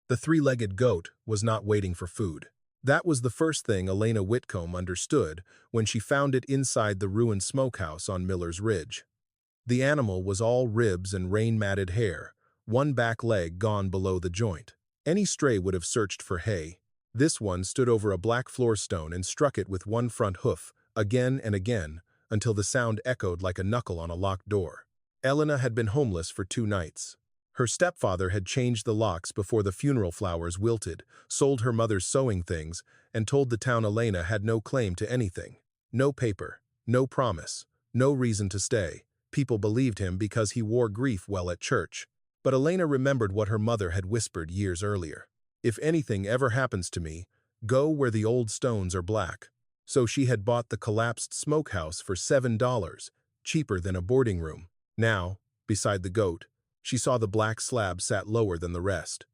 The three-legged goat was not waiting for food. That was the first thing Elena Whitcomb understood when she found it inside the ruined smokehouse on Miller's Ridge. The animal was all ribs and rain-matted hair, one back leg gone below the joint. Any stray would have searched for hay. This one stood over a black floor stone and struck it with one front hoof, again and again, until the sound echoed like a knuckle on a locked door. Elena had been homeless for 2 nights. Her stepfather had changed the locks before the funeral flowers wilted, sold her mother's sewing things, and told the town Elena had no claim to anything. No paper, no promise, no reason to stay. People believed him because he wore grief well at church. But Elena remembered what her mother had whispered years earlier. If anything ever happens to me, go where the old stones are black. So she had bought the collapsed smokehouse for $7, cheaper than a boarding room. Now, beside the goat, she saw the black slab sat lower than the rest.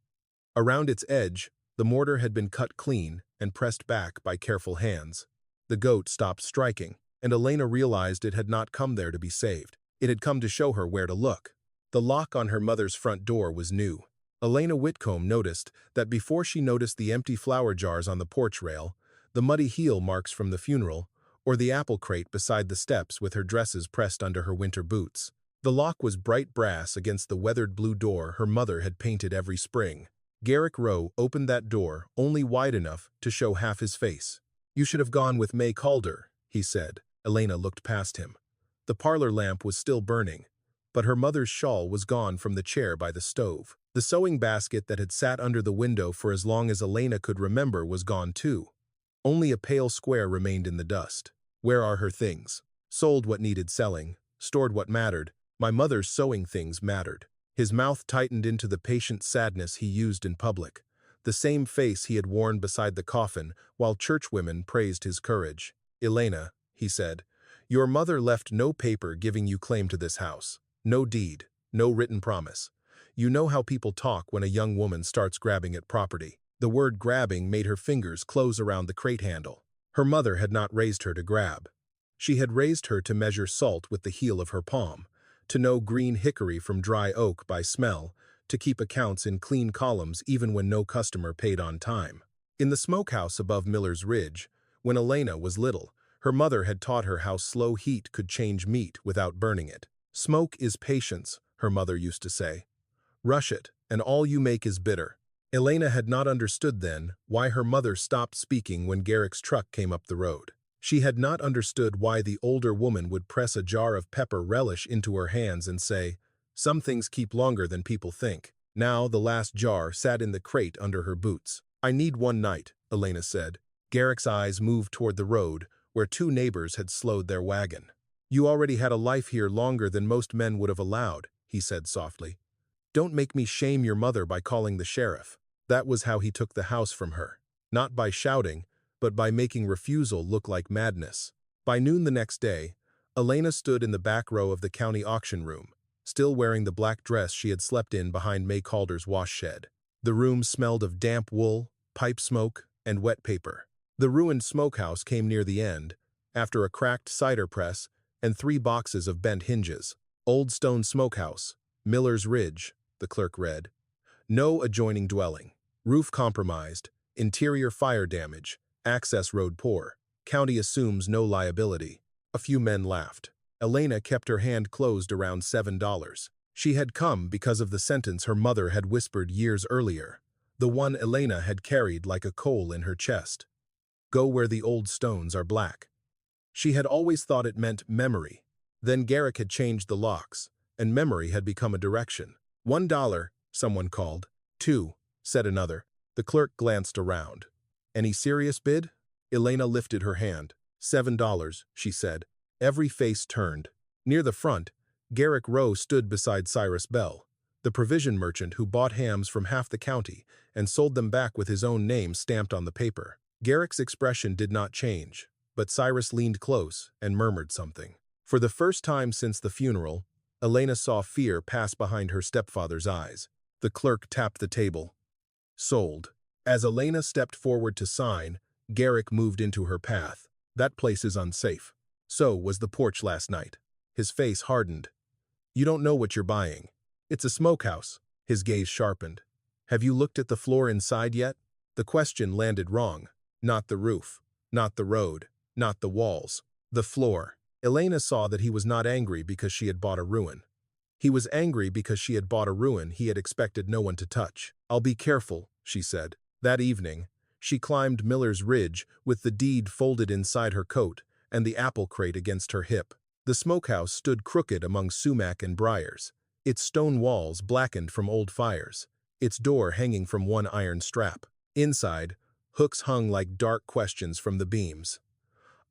Around its edge, the mortar had been cut clean and pressed back by careful hands. The goat stopped striking, and Elena realized it had not come there to be saved. It had come to show her where to look. The lock on her mother's front door was new. Elena Whitcomb noticed that before she noticed the empty flower jars on the porch rail, the muddy heel marks from the funeral, or the apple crate beside the steps with her dresses pressed under her winter boots. The lock was bright brass against the weathered blue door her mother had painted every spring. Garrick Rowe opened that door only wide enough to show half his face. "You should have gone with May Calder," he said. Elena looked past him. The parlor lamp was still burning, but her mother's shawl was gone from the chair by the stove. The sewing basket that had sat under the window for as long as Elena could remember was gone too. Only a pale square remained in the dust. "Where are her things?" "Sold what needed selling, stored what mattered. My mother's sewing things mattered." His mouth tightened into the patient sadness he used in public, the same face he had worn beside the coffin while churchwomen praised his courage. "Elena," he said, "your mother left no paper giving you claim to this house. No deed, no written promise. You know how people talk when a young woman starts grabbing at property." The word grabbing made her fingers close around the crate handle. Her mother had not raised her to grab. She had raised her to measure salt with the heel of her palm, to know green hickory from dry oak by smell, to keep accounts in clean columns even when no customer paid on time. In the smokehouse above Miller's Ridge, when Elena was little, her mother had taught her how slow heat could change meat without burning it. "Smoke is patience," her mother used to say. "Rush it, and all you make is bitter." Elena had not understood then why her mother stopped speaking when Garrick's truck came up the road. She had not understood why the older woman would press a jar of pepper relish into her hands and say, "Some things keep longer than people think." Now the last jar sat in the crate under her boots. "I need one night," Elena said. Garrick's eyes moved toward the road, where 2 neighbors had slowed their wagon. "You already had a life here longer than most men would have allowed," he said softly. "Don't make me shame your mother by calling the sheriff." That was how he took the house from her. Not by shouting, but by making refusal look like madness. By noon the next day, Elena stood in the back row of the county auction room, still wearing the black dress she had slept in behind May Calder's wash shed. The room smelled of damp wool, pipe smoke, and wet paper. The ruined smokehouse came near the end, after a cracked cider press and 3 boxes of bent hinges. "Old Stone Smokehouse, Miller's Ridge," the clerk read. "No adjoining dwelling. Roof compromised. Interior fire damage. Access road poor. County assumes no liability." A few men laughed. Elena kept her hand closed around $7. She had come because of the sentence her mother had whispered years earlier, the one Elena had carried like a coal in her chest. "Go where the old stones are black." She had always thought it meant memory. Then Garrick had changed the locks, and memory had become a direction. $1, someone called. "2, said another. The clerk glanced around. "Any serious bid?" Elena lifted her hand. $7, she said. Every face turned. Near the front, Garrick Rowe stood beside Cyrus Bell, the provision merchant who bought hams from half the county and sold them back with his own name stamped on the paper. Garrick's expression did not change, but Cyrus leaned close and murmured something. For the first time since the funeral, Elena saw fear pass behind her stepfather's eyes. The clerk tapped the table. "Sold." As Elena stepped forward to sign, Garrick moved into her path. "That place is unsafe. So was the porch last night." His face hardened. "You don't know what you're buying. It's a smokehouse." His gaze sharpened. Have you looked at the floor inside yet? The question landed wrong. Not the roof, not the road, not the walls. The floor. Elena saw that he was not angry because she had bought a ruin. He was angry because she had bought a ruin he had expected no one to touch. "I'll be careful," she said. That evening, she climbed Miller's Ridge with the deed folded inside her coat and the apple crate against her hip. The smokehouse stood crooked among sumac and briars, its stone walls blackened from old fires, its door hanging from one iron strap. Inside, hooks hung like dark questions from the beams.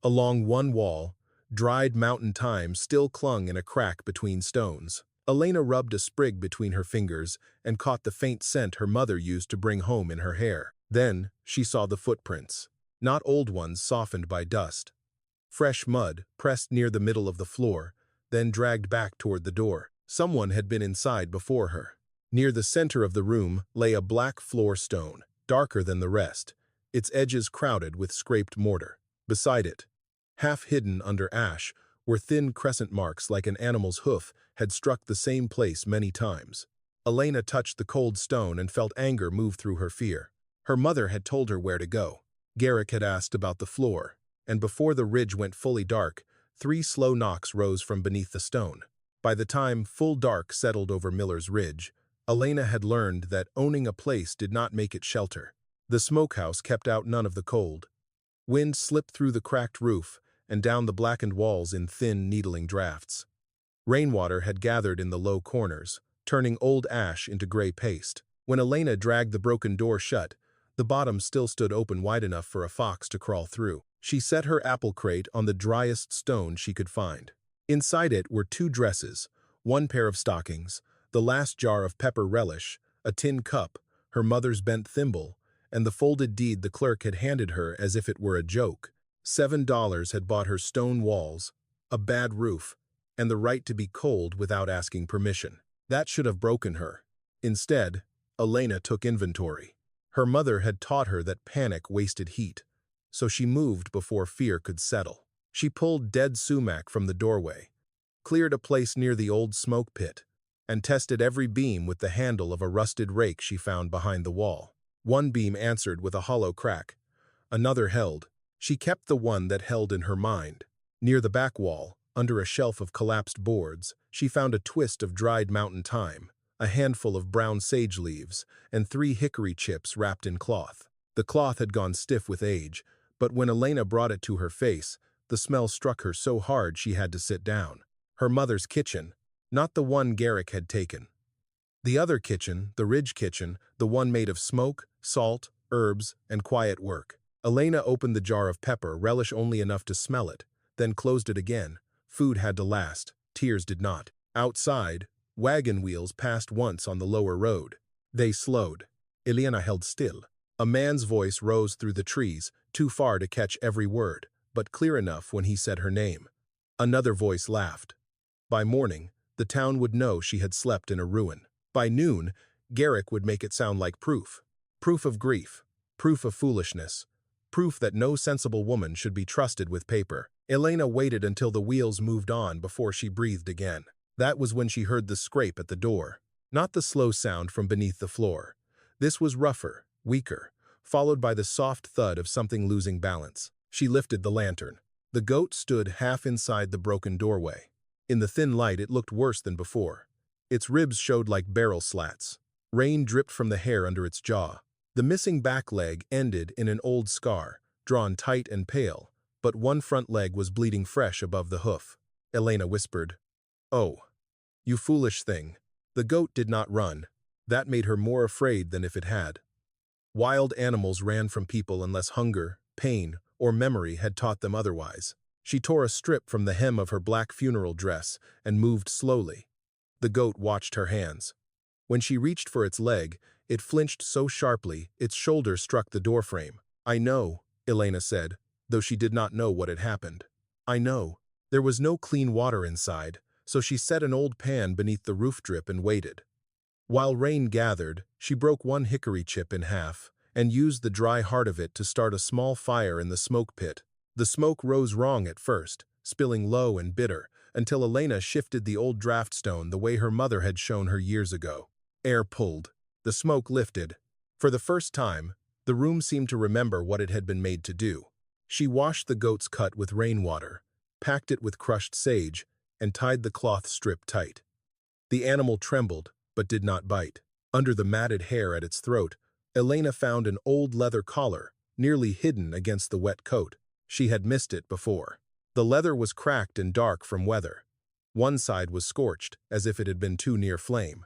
Along one wall, dried mountain thyme still clung in a crack between stones. Elena rubbed a sprig between her fingers and caught the faint scent her mother used to bring home in her hair. Then she saw the footprints, not old ones softened by dust. Fresh mud pressed near the middle of the floor, then dragged back toward the door. Someone had been inside before her. Near the center of the room lay a black floor stone, darker than the rest, its edges crowded with scraped mortar. Beside it, half hidden under ash, were thin crescent marks like an animal's hoof had struck the same place many times. Elena touched the cold stone and felt anger move through her fear. Her mother had told her where to go. Garrick had asked about the floor, and before the ridge went fully dark, 3 slow knocks rose from beneath the stone. By the time full dark settled over Miller's Ridge, Elena had learned that owning a place did not make it shelter. The smokehouse kept out none of the cold. Wind slipped through the cracked roof and down the blackened walls in thin, needling drafts. Rainwater had gathered in the low corners, turning old ash into gray paste. When Elena dragged the broken door shut, the bottom still stood open wide enough for a fox to crawl through. She set her apple crate on the driest stone she could find. Inside it were 2 dresses, 1 pair of stockings, the last jar of pepper relish, a tin cup, her mother's bent thimble, and the folded deed the clerk had handed her as if it were a joke. $7 had bought her stone walls, a bad roof, and the right to be cold without asking permission. That should have broken her. Instead, Elena took inventory. Her mother had taught her that panic wasted heat, so she moved before fear could settle. She pulled dead sumac from the doorway, cleared a place near the old smoke pit, and tested every beam with the handle of a rusted rake she found behind the wall. One beam answered with a hollow crack. Another held. She kept the one that held in her mind. Near the back wall, under a shelf of collapsed boards, she found a twist of dried mountain thyme, a handful of brown sage leaves, and 3 hickory chips wrapped in cloth. The cloth had gone stiff with age, but when Elena brought it to her face, the smell struck her so hard she had to sit down. Her mother's kitchen, not the one Garrick had taken. The other kitchen, the Ridge kitchen, the one made of smoke, salt, herbs, and quiet work. Elena opened the jar of pepper, relish only enough to smell it, then closed it again. Food had to last, tears did not. Outside, wagon wheels passed once on the lower road. They slowed. Elena held still. A man's voice rose through the trees, too far to catch every word, but clear enough when he said her name. Another voice laughed. By morning, the town would know she had slept in a ruin. By noon, Garrick would make it sound like proof. Proof of grief. Proof of foolishness. Proof that no sensible woman should be trusted with paper. Elena waited until the wheels moved on before she breathed again. That was when she heard the scrape at the door. Not the slow sound from beneath the floor. This was rougher, weaker, followed by the soft thud of something losing balance. She lifted the lantern. The goat stood half inside the broken doorway. In the thin light it looked worse than before. Its ribs showed like barrel slats. Rain dripped from the hair under its jaw. The missing back leg ended in an old scar, drawn tight and pale, but one front leg was bleeding fresh above the hoof. Elena whispered, "Oh, you foolish thing." The goat did not run. That made her more afraid than if it had. Wild animals ran from people unless hunger, pain, or memory had taught them otherwise. She tore a strip from the hem of her black funeral dress and moved slowly. The goat watched her hands. When she reached for its leg, it flinched so sharply its shoulder struck the doorframe. "I know," Elena said, though she did not know what had happened. "I know." There was no clean water inside, so she set an old pan beneath the roof drip and waited. While rain gathered, she broke one hickory chip in half and used the dry heart of it to start a small fire in the smoke pit. The smoke rose wrong at first, spilling low and bitter, until Elena shifted the old draft stone the way her mother had shown her years ago. Air pulled. The smoke lifted. For the first time, the room seemed to remember what it had been made to do. She washed the goat's cut with rainwater, packed it with crushed sage, and tied the cloth strip tight. The animal trembled, but did not bite. Under the matted hair at its throat, Elena found an old leather collar, nearly hidden against the wet coat. She had missed it before. The leather was cracked and dark from weather. One side was scorched, as if it had been too near flame.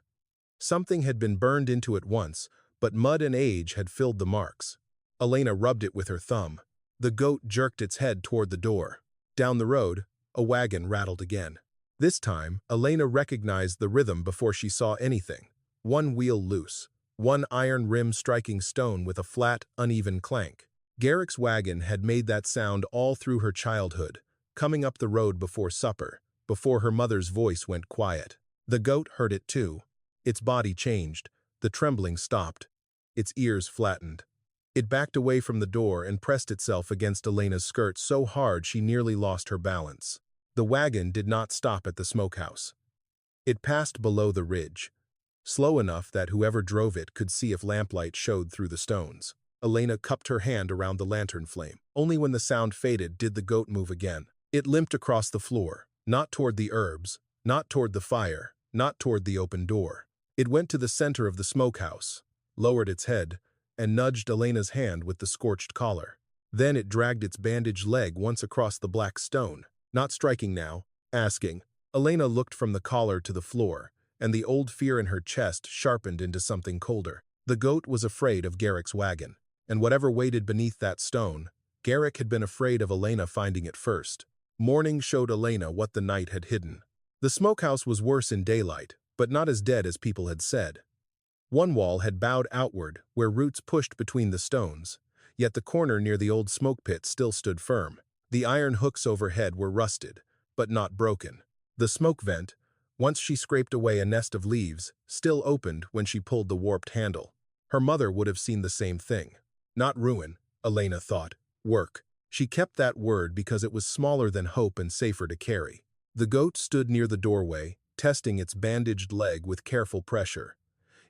Something had been burned into it once, but mud and age had filled the marks. Elena rubbed it with her thumb. The goat jerked its head toward the door. Down the road, a wagon rattled again. This time, Elena recognized the rhythm before she saw anything. One wheel loose, one iron rim striking stone with a flat, uneven clank. Garrick's wagon had made that sound all through her childhood, coming up the road before supper, before her mother's voice went quiet. The goat heard it too. Its body changed. The trembling stopped. Its ears flattened. It backed away from the door and pressed itself against Elena's skirt so hard she nearly lost her balance. The wagon did not stop at the smokehouse. It passed below the ridge, slow enough that whoever drove it could see if lamplight showed through the stones. Elena cupped her hand around the lantern flame. Only when the sound faded did the goat move again. It limped across the floor, not toward the herbs, not toward the fire, not toward the open door. It went to the center of the smokehouse, lowered its head, and nudged Elena's hand with the scorched collar. Then it dragged its bandaged leg once across the black stone, not striking now, asking. Elena looked from the collar to the floor, and the old fear in her chest sharpened into something colder. The goat was afraid of Garrick's wagon, and whatever waited beneath that stone, Garrick had been afraid of Elena finding it first. Morning showed Elena what the night had hidden. The smokehouse was worse in daylight, but not as dead as people had said. One wall had bowed outward, where roots pushed between the stones, yet the corner near the old smoke pit still stood firm. The iron hooks overhead were rusted, but not broken. The smoke vent, once she scraped away a nest of leaves, still opened when she pulled the warped handle. Her mother would have seen the same thing. Not ruin, Elena thought. Work. She kept that word because it was smaller than hope and safer to carry. The goat stood near the doorway, testing its bandaged leg with careful pressure.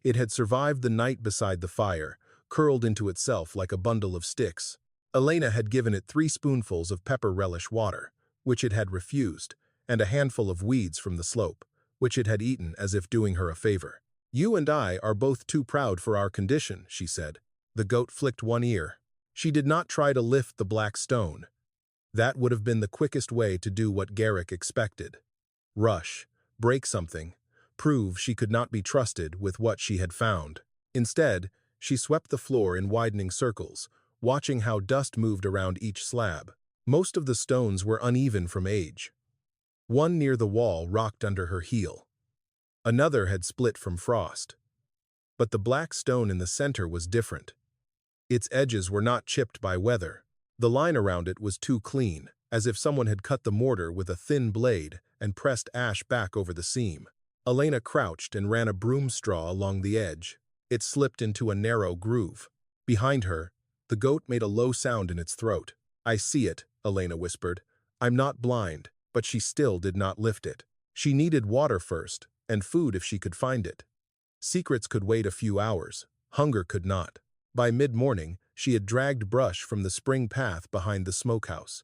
It had survived the night beside the fire, curled into itself like a bundle of sticks. Elena had given it 3 spoonfuls of pepper relish water, which it had refused, and a handful of weeds from the slope, which it had eaten as if doing her a favor. "You and I are both too proud for our condition," she said. The goat flicked one ear. She did not try to lift the black stone. That would have been the quickest way to do what Garrick expected. Rush, break something, prove she could not be trusted with what she had found. Instead, she swept the floor in widening circles, watching how dust moved around each slab. Most of the stones were uneven from age. One near the wall rocked under her heel. Another had split from frost. But the black stone in the center was different. Its edges were not chipped by weather. The line around it was too clean, as if someone had cut the mortar with a thin blade and pressed ash back over the seam. Elena crouched and ran a broom straw along the edge. It slipped into a narrow groove. Behind her, the goat made a low sound in its throat. "I see it," Elena whispered. "I'm not blind," but she still did not lift it. She needed water first, and food if she could find it. Secrets could wait a few hours. Hunger could not. By mid-morning, she had dragged brush from the spring path behind the smokehouse.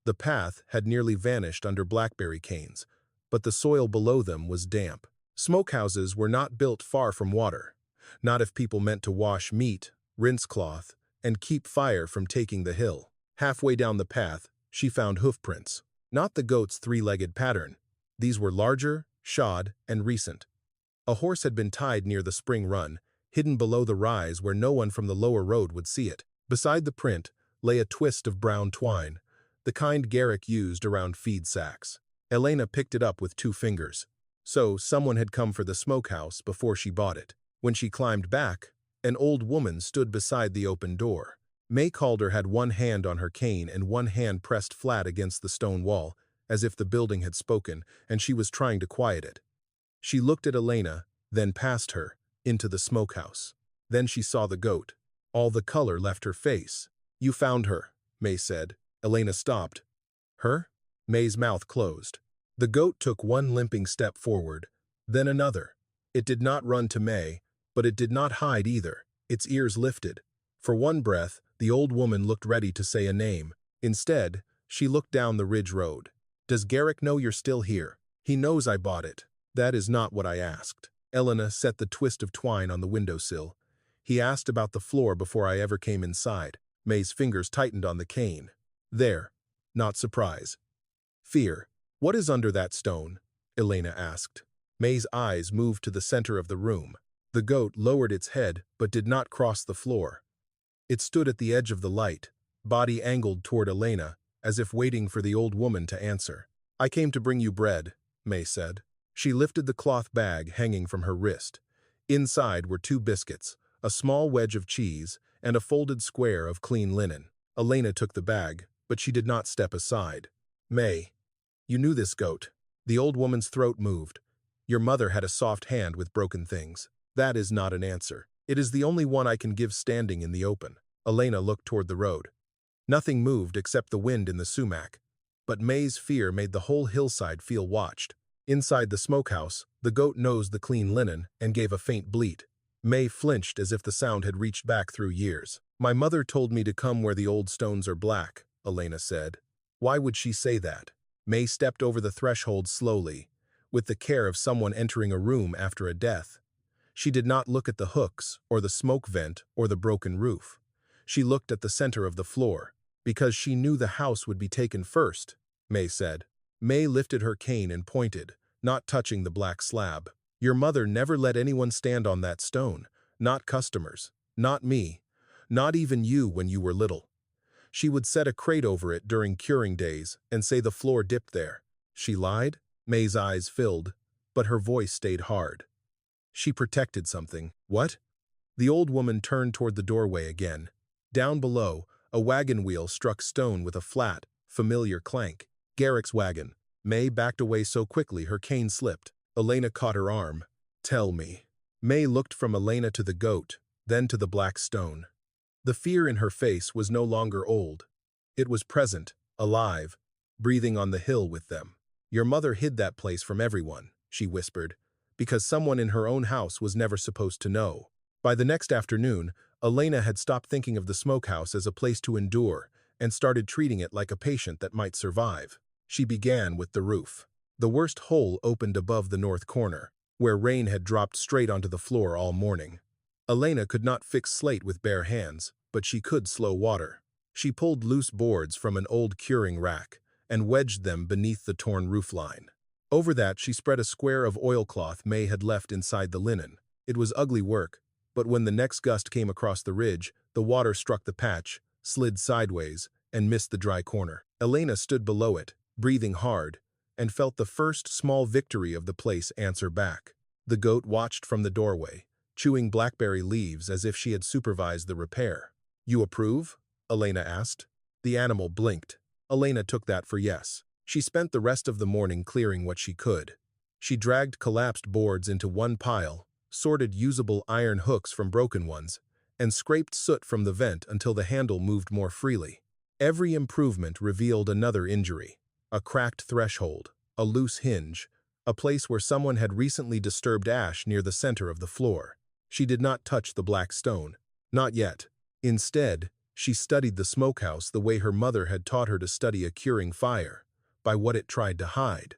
The path had nearly vanished under blackberry canes, but the soil below them was damp. Smokehouses were not built far from water, not if people meant to wash meat, rinse cloth, and keep fire from taking the hill. Halfway down the path, she found hoofprints. Not the goat's 3-legged pattern. These were larger, shod, and recent. A horse had been tied near the spring run, hidden below the rise where no one from the lower road would see it. Beside the print lay a twist of brown twine, the kind Garrick used around feed sacks. Elena picked it up with 2 fingers. So someone had come for the smokehouse before she bought it. When she climbed back, an old woman stood beside the open door. May Calder had one hand on her cane and one hand pressed flat against the stone wall, as if the building had spoken, and she was trying to quiet it. She looked at Elena, then past her, into the smokehouse. Then she saw the goat. All the color left her face. "You found her," May said. Elena stopped. "Her?" May's mouth closed. The goat took one limping step forward, then another. It did not run to May, But it did not hide either. Its ears lifted. For one breath, the old woman looked ready to say a name. Instead, she looked down the ridge road. "Does Garrick know you're still here?" "He knows I bought it." "That is not what I asked." Elena set the twist of twine on the windowsill. "He asked about the floor before I ever came inside." May's fingers tightened on the cane. "There." Not surprise. Fear. "What is under that stone?" Elena asked. May's eyes moved to the center of the room. The goat lowered its head but did not cross the floor. It stood at the edge of the light, body angled toward Elena, as if waiting for the old woman to answer. "I came to bring you bread," May said. She lifted the cloth bag hanging from her wrist. Inside were 2 biscuits, a small wedge of cheese, and a folded square of clean linen. Elena took the bag, but she did not step aside. "May, you knew this goat." The old woman's throat moved. "Your mother had a soft hand with broken things." "That is not an answer. It is the only one I can give standing in the open." Elena looked toward the road. Nothing moved except the wind in the sumac. But May's fear made the whole hillside feel watched. Inside the smokehouse, the goat nosed the clean linen and gave a faint bleat. May flinched as if the sound had reached back through years. "My mother told me to come where the old stones are black," Elena said. Why would she say that? May stepped over the threshold slowly, with the care of someone entering a room after a death. She did not look at the hooks, or the smoke vent, or the broken roof. She looked at the center of the floor, because she knew the house would be taken first, May said. May lifted her cane and pointed, not touching the black slab. "Your mother never let anyone stand on that stone, not customers, not me, not even you when you were little. She would set a crate over it during curing days and say the floor dipped there." She lied? May's eyes filled, but her voice stayed hard. "She protected something." "What?" The old woman turned toward the doorway again. Down below, a wagon wheel struck stone with a flat, familiar clank. Garrick's wagon. May backed away so quickly her cane slipped. Elena caught her arm. "Tell me." May looked from Elena to the goat, then to the black stone. The fear in her face was no longer old. It was present, alive, breathing on the hill with them. "Your mother hid that place from everyone," she whispered, "because someone in her own house was never supposed to know." By the next afternoon, Elena had stopped thinking of the smokehouse as a place to endure and started treating it like a patient that might survive. She began with the roof. The worst hole opened above the north corner, where rain had dropped straight onto the floor all morning. Elena could not fix slate with bare hands, but she could slow water. She pulled loose boards from an old curing rack and wedged them beneath the torn roofline. Over that she spread a square of oilcloth May had left inside the linen. It was ugly work, but when the next gust came across the ridge, the water struck the patch, slid sideways, and missed the dry corner. Elena stood below it, breathing hard, and felt the first small victory of the place answer back. The goat watched from the doorway, chewing blackberry leaves as if she had supervised the repair. "You approve?" Elena asked. The animal blinked. Elena took that for yes. She spent the rest of the morning clearing what she could. She dragged collapsed boards into one pile, sorted usable iron hooks from broken ones, and scraped soot from the vent until the handle moved more freely. Every improvement revealed another injury: a cracked threshold, a loose hinge, a place where someone had recently disturbed ash near the center of the floor. She did not touch the black stone. Not yet. Instead, she studied the smokehouse the way her mother had taught her to study a curing fire, by what it tried to hide.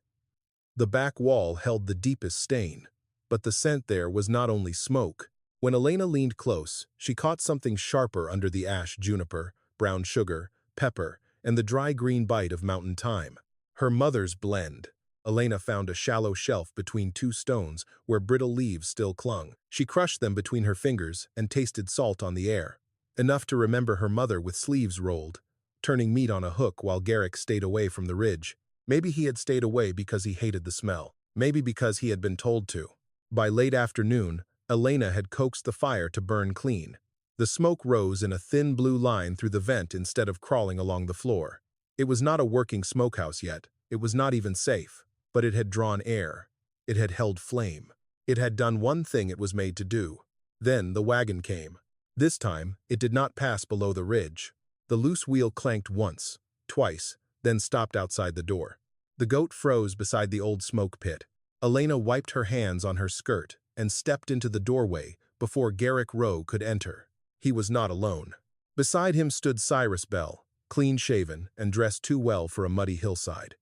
The back wall held the deepest stain, but the scent there was not only smoke. When Elena leaned close, she caught something sharper under the ash: juniper, brown sugar, pepper, and the dry green bite of mountain thyme. Her mother's blend. Elena found a shallow shelf between 2 stones where brittle leaves still clung. She crushed them between her fingers and tasted salt on the air, enough to remember her mother with sleeves rolled, turning meat on a hook while Garrick stayed away from the ridge. Maybe he had stayed away because he hated the smell. Maybe because he had been told to. By late afternoon, Elena had coaxed the fire to burn clean. The smoke rose in a thin blue line through the vent instead of crawling along the floor. It was not a working smokehouse yet. It was not even safe. But it had drawn air. It had held flame. It had done one thing it was made to do. Then the wagon came. This time, it did not pass below the ridge. The loose wheel clanked once, twice, then stopped outside the door. The goat froze beside the old smoke pit. Elena wiped her hands on her skirt and stepped into the doorway before Garrick Rowe could enter. He was not alone. Beside him stood Cyrus Bell, clean-shaven and dressed too well for a muddy hillside.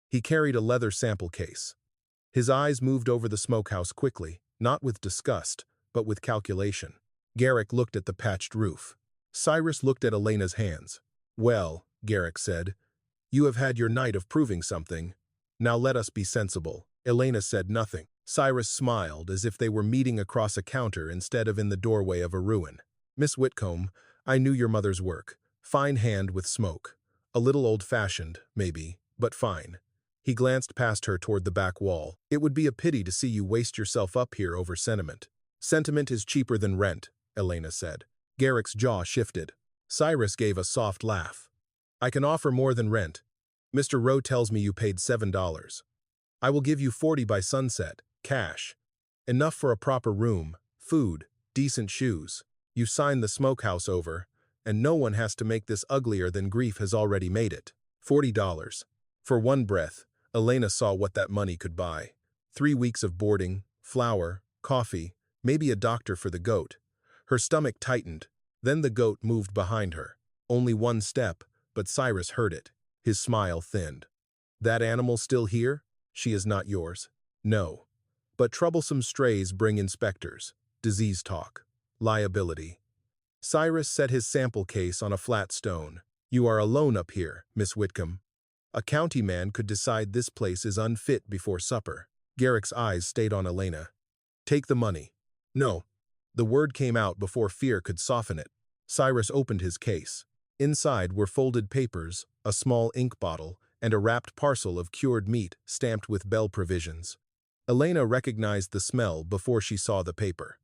He carried a leather sample case. His eyes moved over the smokehouse quickly, not with disgust, but with calculation. Garrick looked at the patched roof. Cyrus looked at Elena's hands. "Well," Garrick said, "you have had your night of proving something. Now let us be sensible." Elena said nothing. Cyrus smiled as if they were meeting across a counter instead of in the doorway of a ruin. "Miss Whitcomb, I knew your mother's work. Fine hand with smoke. A little old-fashioned, maybe, but fine." He glanced past her toward the back wall. "It would be a pity to see you waste yourself up here over sentiment." "Sentiment is cheaper than rent," Elena said. Garrick's jaw shifted. Cyrus gave a soft laugh. "I can offer more than rent. Mr. Rowe tells me you paid $7. I will give you 40 by sunset, cash. Enough for a proper room, food, decent shoes. You sign the smokehouse over, and no one has to make this uglier than grief has already made it." $40. For one breath, Elena saw what that money could buy. 3 weeks of boarding, flour, coffee, maybe a doctor for the goat. Her stomach tightened. Then the goat moved behind her. Only one step, but Cyrus heard it. His smile thinned. "That animal still here? She is not yours." "No. But troublesome strays bring inspectors, disease talk, liability." Cyrus set his sample case on a flat stone. "You are alone up here, Miss Whitcomb. A county man could decide this place is unfit before supper." Garrick's eyes stayed on Elena. "Take the money." "No." The word came out before fear could soften it. Cyrus opened his case. Inside were folded papers, a small ink bottle, and a wrapped parcel of cured meat stamped with Bell provisions. Elena recognized the smell before she saw the paper.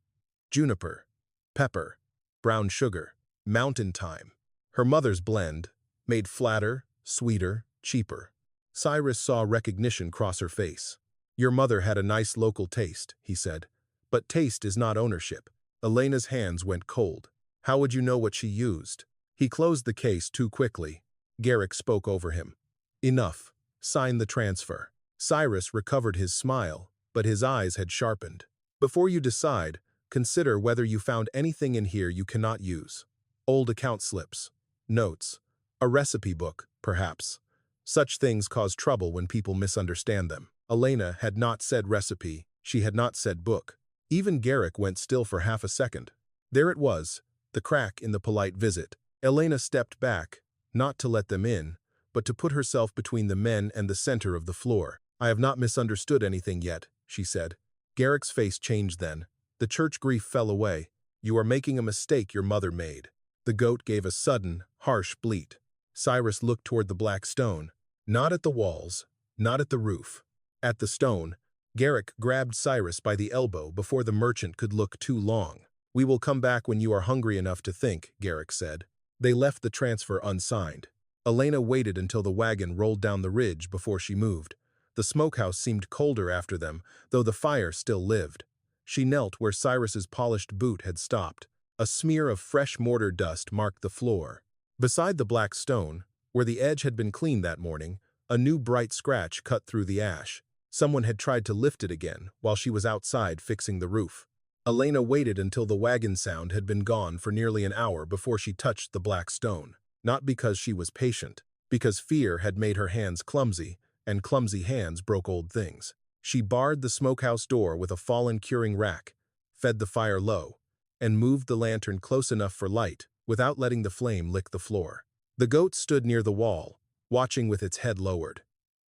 Juniper, pepper, brown sugar, mountain thyme. Her mother's blend, made flatter, sweeter, cheaper. Cyrus saw recognition cross her face. "Your mother had a nice local taste," he said. "But taste is not ownership." Elena's hands went cold. "How would you know what she used?" He closed the case too quickly. Garrick spoke over him. "Enough. Sign the transfer." Cyrus recovered his smile, but his eyes had sharpened. "Before you decide, consider whether you found anything in here you cannot use. Old account slips, notes, a recipe book, perhaps. Such things cause trouble when people misunderstand them." Elena had not said recipe, she had not said book. Even Garrick went still for half a second. There it was, the crack in the polite visit. Elena stepped back, not to let them in, but to put herself between the men and the center of the floor. "I have not misunderstood anything yet," she said. Garrick's face changed then. The church grief fell away. "You are making a mistake your mother made." The goat gave a sudden, harsh bleat. Cyrus looked toward the black stone. Not at the walls, not at the roof. At the stone. Garrick grabbed Cyrus by the elbow before the merchant could look too long. "We will come back when you are hungry enough to think," Garrick said. They left the transfer unsigned. Elena waited until the wagon rolled down the ridge before she moved. The smokehouse seemed colder after them, though the fire still lived. She knelt where Cyrus's polished boot had stopped. A smear of fresh mortar dust marked the floor. Beside the black stone, where the edge had been cleaned that morning, a new bright scratch cut through the ash. Someone had tried to lift it again while she was outside fixing the roof. Elena waited until the wagon sound had been gone for nearly an hour before she touched the black stone. Not because she was patient, because fear had made her hands clumsy, and clumsy hands broke old things. She barred the smokehouse door with a fallen curing rack, fed the fire low, and moved the lantern close enough for light without letting the flame lick the floor. The goat stood near the wall, watching with its head lowered.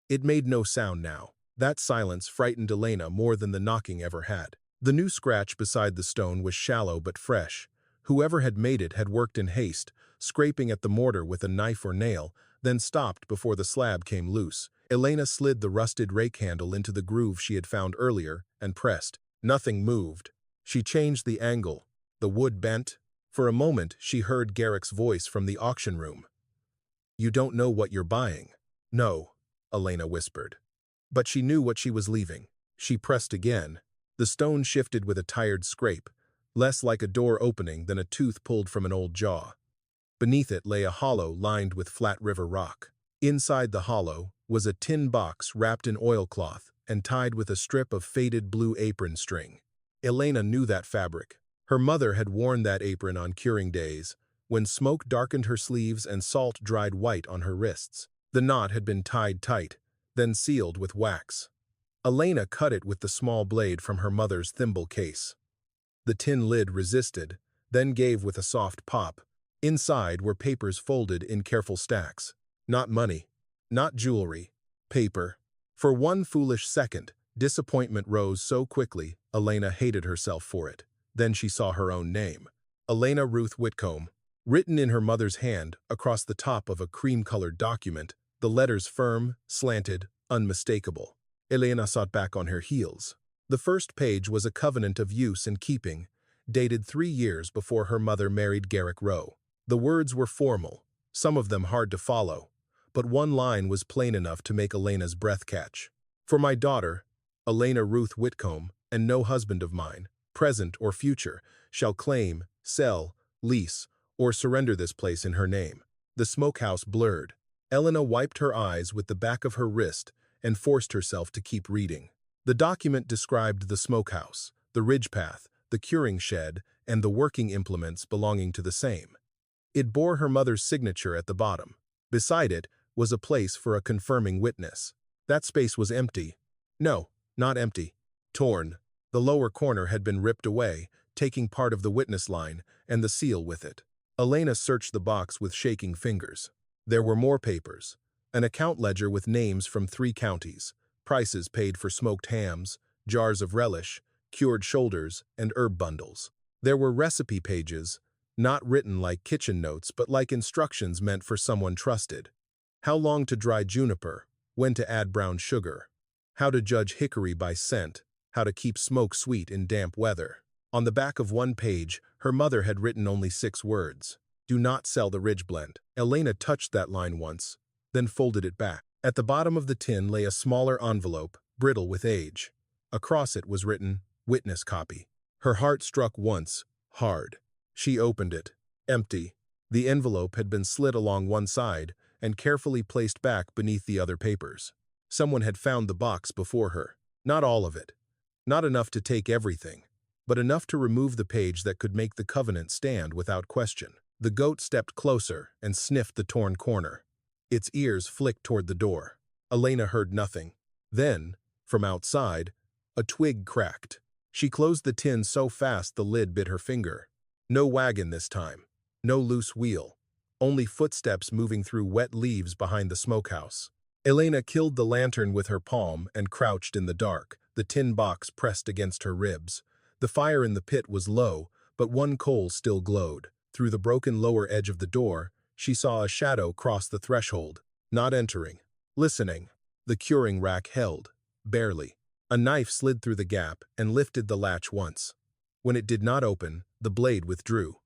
It made no sound now. That silence frightened Elena more than the knocking ever had. The new scratch beside the stone was shallow but fresh. Whoever had made it had worked in haste, scraping at the mortar with a knife or nail, then stopped before the slab came loose. Elena slid the rusted rake handle into the groove she had found earlier and pressed. Nothing moved. She changed the angle. The wood bent. For a moment she heard Garrick's voice from the auction room. "You don't know what you're buying." "No," Elena whispered. But she knew what she was leaving. She pressed again. The stone shifted with a tired scrape, less like a door opening than a tooth pulled from an old jaw. Beneath it lay a hollow lined with flat river rock. Inside the hollow was a tin box wrapped in oilcloth and tied with a strip of faded blue apron string. Elena knew that fabric. Her mother had worn that apron on curing days, when smoke darkened her sleeves and salt dried white on her wrists. The knot had been tied tight, then sealed with wax. Elena cut it with the small blade from her mother's thimble case. The tin lid resisted, then gave with a soft pop. Inside were papers folded in careful stacks. Not money, not jewelry, paper. For one foolish second, disappointment rose so quickly, Elena hated herself for it. Then she saw her own name. Elena Ruth Whitcomb. Written in her mother's hand, across the top of a cream-colored document, the letters firm, slanted, unmistakable. Elena sat back on her heels. The first page was a covenant of use and keeping, dated 3 years before her mother married Garrick Rowe. The words were formal, some of them hard to follow, but one line was plain enough to make Elena's breath catch. For my daughter, Elena Ruth Whitcomb, and no husband of mine, present or future, shall claim, sell, lease, or surrender this place in her name. The smokehouse blurred. Elena wiped her eyes with the back of her wrist and forced herself to keep reading. The document described the smokehouse, the ridge path, the curing shed, and the working implements belonging to the same. It bore her mother's signature at the bottom. Beside it was a place for a confirming witness. That space was empty. No, not empty. Torn. The lower corner had been ripped away, taking part of the witness line and the seal with it. Elena searched the box with shaking fingers. There were more papers. An account ledger with names from 3 counties, prices paid for smoked hams, jars of relish, cured shoulders, and herb bundles. There were recipe pages, not written like kitchen notes but like instructions meant for someone trusted. How long to dry juniper, when to add brown sugar, how to judge hickory by scent, how to keep smoke sweet in damp weather. On the back of one page, her mother had written only 6 words. Do not sell the ridge blend. Elena touched that line once, then folded it back. At the bottom of the tin lay a smaller envelope, brittle with age. Across it was written, witness copy. Her heart struck once, hard. She opened it. Empty. The envelope had been slit along one side and carefully placed back beneath the other papers. Someone had found the box before her. Not all of it. Not enough to take everything, but enough to remove the page that could make the covenant stand without question. The goat stepped closer and sniffed the torn corner. Its ears flicked toward the door. Elena heard nothing. Then, from outside, a twig cracked. She closed the tin so fast the lid bit her finger. No wagon this time. No loose wheel. Only footsteps moving through wet leaves behind the smokehouse. Elena killed the lantern with her palm and crouched in the dark, the tin box pressed against her ribs. The fire in the pit was low, but one coal still glowed. Through the broken lower edge of the door, she saw a shadow cross the threshold, not entering, listening. The curing rack held, barely. A knife slid through the gap and lifted the latch once. When it did not open, the blade withdrew.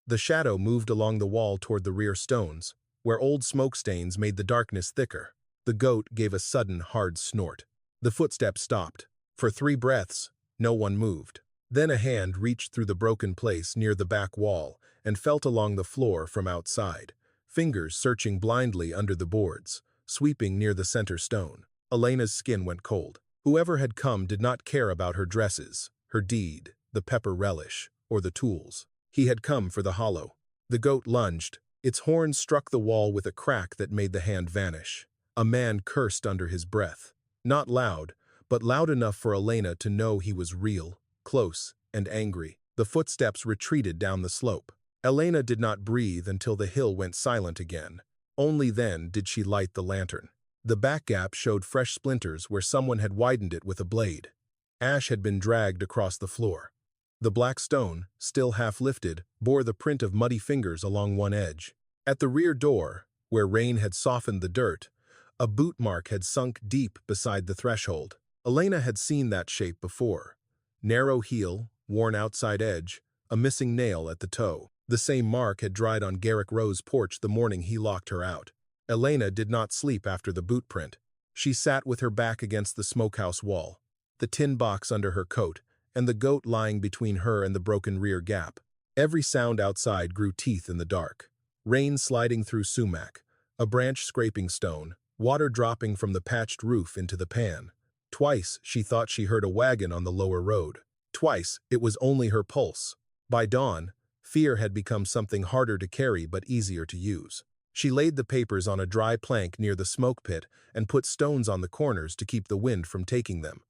The shadow moved along the wall toward the rear stones, where old smoke stains made the darkness thicker. The goat gave a sudden, hard snort. The footsteps stopped. For 3 breaths, no one moved. Then a hand reached through the broken place near the back wall and felt along the floor from outside, fingers searching blindly under the boards, sweeping near the center stone. Elena's skin went cold. Whoever had come did not care about her dresses, her deed, the pepper relish, or the tools. He had come for the hollow. The goat lunged. Its horn struck the wall with a crack that made the hand vanish. A man cursed under his breath. Not loud, but loud enough for Elena to know he was real, close, and angry. The footsteps retreated down the slope. Elena did not breathe until the hill went silent again. Only then did she light the lantern. The back gap showed fresh splinters where someone had widened it with a blade. Ash had been dragged across the floor. The black stone, still half lifted, bore the print of muddy fingers along one edge. At the rear door, where rain had softened the dirt, a boot mark had sunk deep beside the threshold. Elena had seen that shape before. Narrow heel, worn outside edge, a missing nail at the toe. The same mark had dried on Garrick Rowe's porch the morning he locked her out. Elena did not sleep after the boot print. She sat with her back against the smokehouse wall, the tin box under her coat, and the goat lying between her and the broken rear gap. Every sound outside grew teeth in the dark. Rain sliding through sumac, a branch scraping stone, water dropping from the patched roof into the pan. Twice she thought she heard a wagon on the lower road. Twice it was only her pulse. By dawn, fear had become something harder to carry but easier to use. She laid the papers on a dry plank near the smoke pit and put stones on the corners to keep the wind from taking them.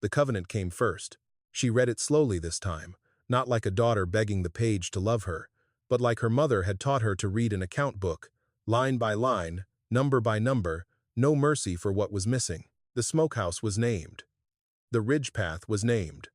The covenant came first. She read it slowly this time, not like a daughter begging the page to love her, but like her mother had taught her to read an account book, line by line, number by number, no mercy for what was missing. The smokehouse was named. The ridge path was named.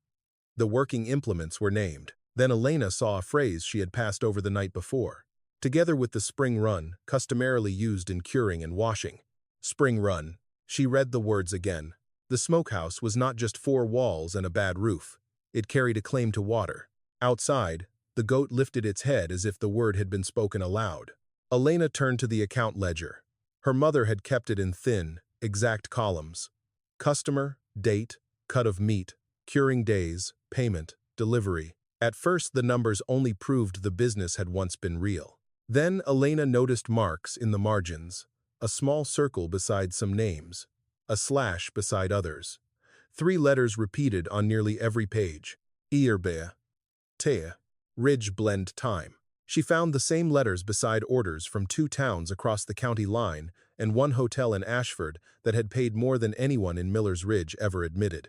The working implements were named. Then Elena saw a phrase she had passed over the night before, together with the spring run, customarily used in curing and washing. Spring run. She read the words again. The smokehouse was not just 4 walls and a bad roof. It carried a claim to water. Outside, the goat lifted its head as if the word had been spoken aloud. Elena turned to the account ledger. Her mother had kept it in thin, exact columns. Customer, date, cut of meat, curing days, payment, delivery. At first, the numbers only proved the business had once been real. Then Elena noticed marks in the margins, a small circle beside some names, a slash beside others. 3 letters repeated on nearly every page. Ierbe, Te, Ridge Blend Time. She found the same letters beside orders from 2 towns across the county line and 1 hotel in Ashford that had paid more than anyone in Miller's Ridge ever admitted.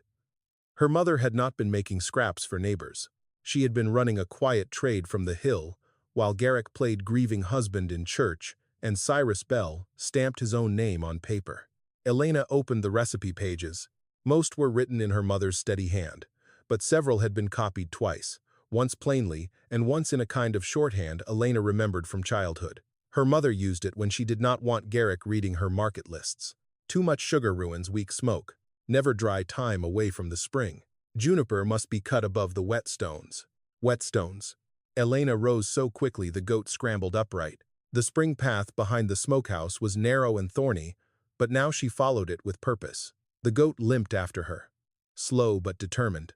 Her mother had not been making scraps for neighbors. She had been running a quiet trade from the hill, while Garrick played grieving husband in church, and Cyrus Bell stamped his own name on paper. Elena opened the recipe pages. Most were written in her mother's steady hand, but several had been copied twice, once plainly and once in a kind of shorthand Elena remembered from childhood. Her mother used it when she did not want Garrick reading her market lists. Too much sugar ruins weak smoke. Never dry thyme away from the spring. Juniper must be cut above the whetstones. Whetstones. Elena rose so quickly the goat scrambled upright. The spring path behind the smokehouse was narrow and thorny, but now she followed it with purpose. The goat limped after her, slow but determined,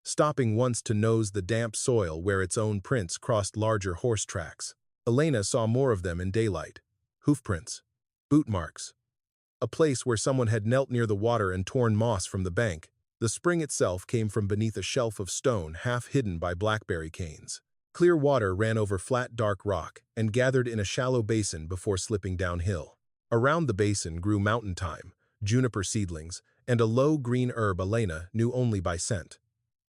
stopping once to nose the damp soil where its own prints crossed larger horse tracks. Elena saw more of them in daylight. Hoofprints. Boot marks. A place where someone had knelt near the water and torn moss from the bank. The spring itself came from beneath a shelf of stone half hidden by blackberry canes. Clear water ran over flat dark rock and gathered in a shallow basin before slipping downhill. Around the basin grew mountain thyme, juniper seedlings, and a low green herb Elena knew only by scent.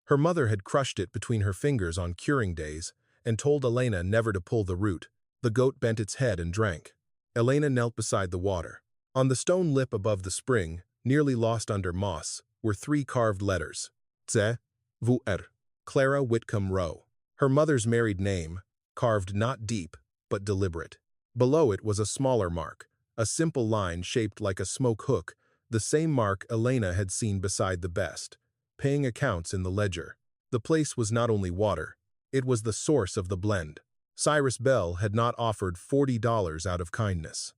Her mother had crushed it between her fingers on curing days and told Elena never to pull the root. The goat bent its head and drank. Elena knelt beside the water. On the stone lip above the spring, nearly lost under moss, were 3 carved letters. Tse, Vu Er, Clara Whitcomb Rowe. Her mother's married name, carved not deep, but deliberate. Below it was a smaller mark, a simple line shaped like a smoke hook, the same mark Elena had seen beside the best, paying accounts in the ledger. The place was not only water, it was the source of the blend. Cyrus Bell had not offered $40 out of kindness.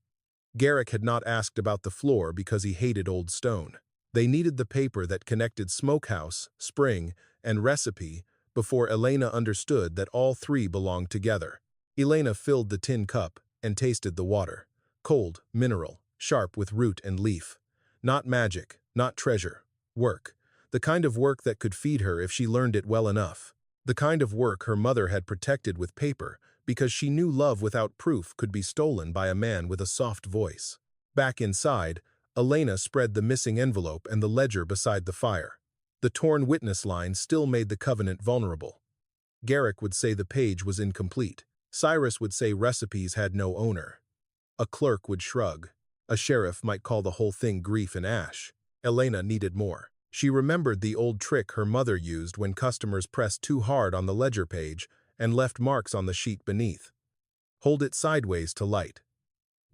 Garrick had not asked about the floor because he hated old stone. They needed the paper that connected smokehouse, spring, and recipe before Elena understood that all 3 belonged together. Elena filled the tin cup and tasted the water. Cold, mineral, sharp with root and leaf. Not magic, not treasure. Work. The kind of work that could feed her if she learned it well enough. The kind of work her mother had protected with paper because she knew love without proof could be stolen by a man with a soft voice. Back inside, Elena spread the missing envelope and the ledger beside the fire. The torn witness line still made the covenant vulnerable. Garrick would say the page was incomplete. Cyrus would say recipes had no owner. A clerk would shrug. A sheriff might call the whole thing grief and ash. Elena needed more. She remembered the old trick her mother used when customers pressed too hard on the ledger page and left marks on the sheet beneath. Hold it sideways to light.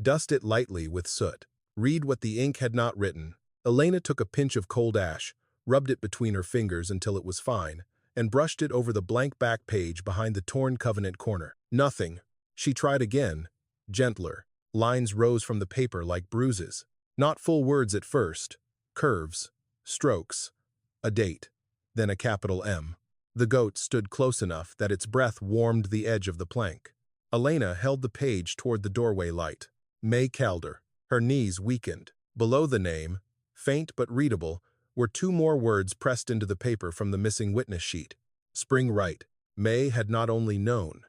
Dust it lightly with soot. Read what the ink had not written. Elena took a pinch of cold ash, rubbed it between her fingers until it was fine, and brushed it over the blank back page behind the torn covenant corner. Nothing. She tried again, gentler. Lines rose from the paper like bruises. Not full words at first. Curves. Strokes. A date. Then a capital M. The goat stood close enough that its breath warmed the edge of the plank. Elena held the page toward the doorway light. May Calder. Her knees weakened. Below the name, faint but readable, were 2 more words pressed into the paper from the missing witness sheet. Spring right. May had not only known,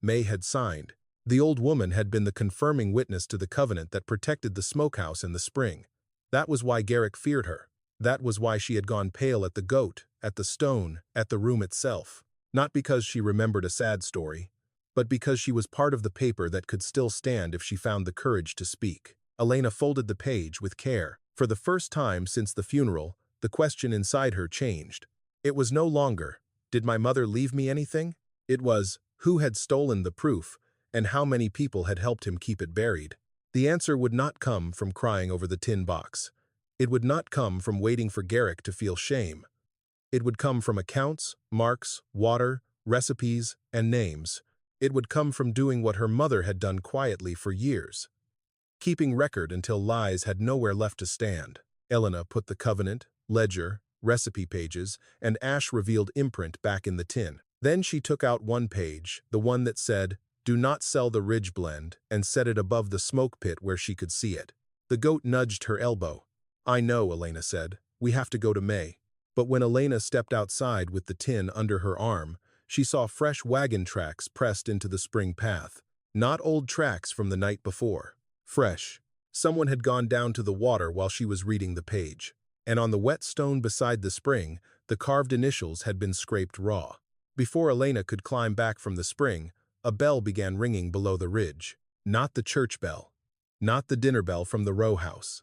May had signed. The old woman had been the confirming witness to the covenant that protected the smokehouse in the spring. That was why Garrick feared her. That was why she had gone pale at the goat, at the stone, at the room itself. Not because she remembered a sad story, but because she was part of the paper that could still stand if she found the courage to speak. Elena folded the page with care. For the first time since the funeral, the question inside her changed. It was no longer, "Did my mother leave me anything?" It was, "Who had stolen the proof, and how many people had helped him keep it buried?" The answer would not come from crying over the tin box. It would not come from waiting for Garrick to feel shame. It would come from accounts, marks, water, recipes, and names. It would come from doing what her mother had done quietly for years, keeping record until lies had nowhere left to stand. Elena put the covenant, ledger, recipe pages, and ash-revealed imprint back in the tin. Then she took out one page, the one that said, "Do not sell the Ridge blend," and set it above the smoke pit where she could see it. The goat nudged her elbow. "I know," Elena said. "We have to go to May." But when Elena stepped outside with the tin under her arm, she saw fresh wagon tracks pressed into the spring path. Not old tracks from the night before. Fresh. Someone had gone down to the water while she was reading the page. And on the wet stone beside the spring, the carved initials had been scraped raw. Before Elena could climb back from the spring, a bell began ringing below the ridge. Not the church bell. Not the dinner bell from the row house.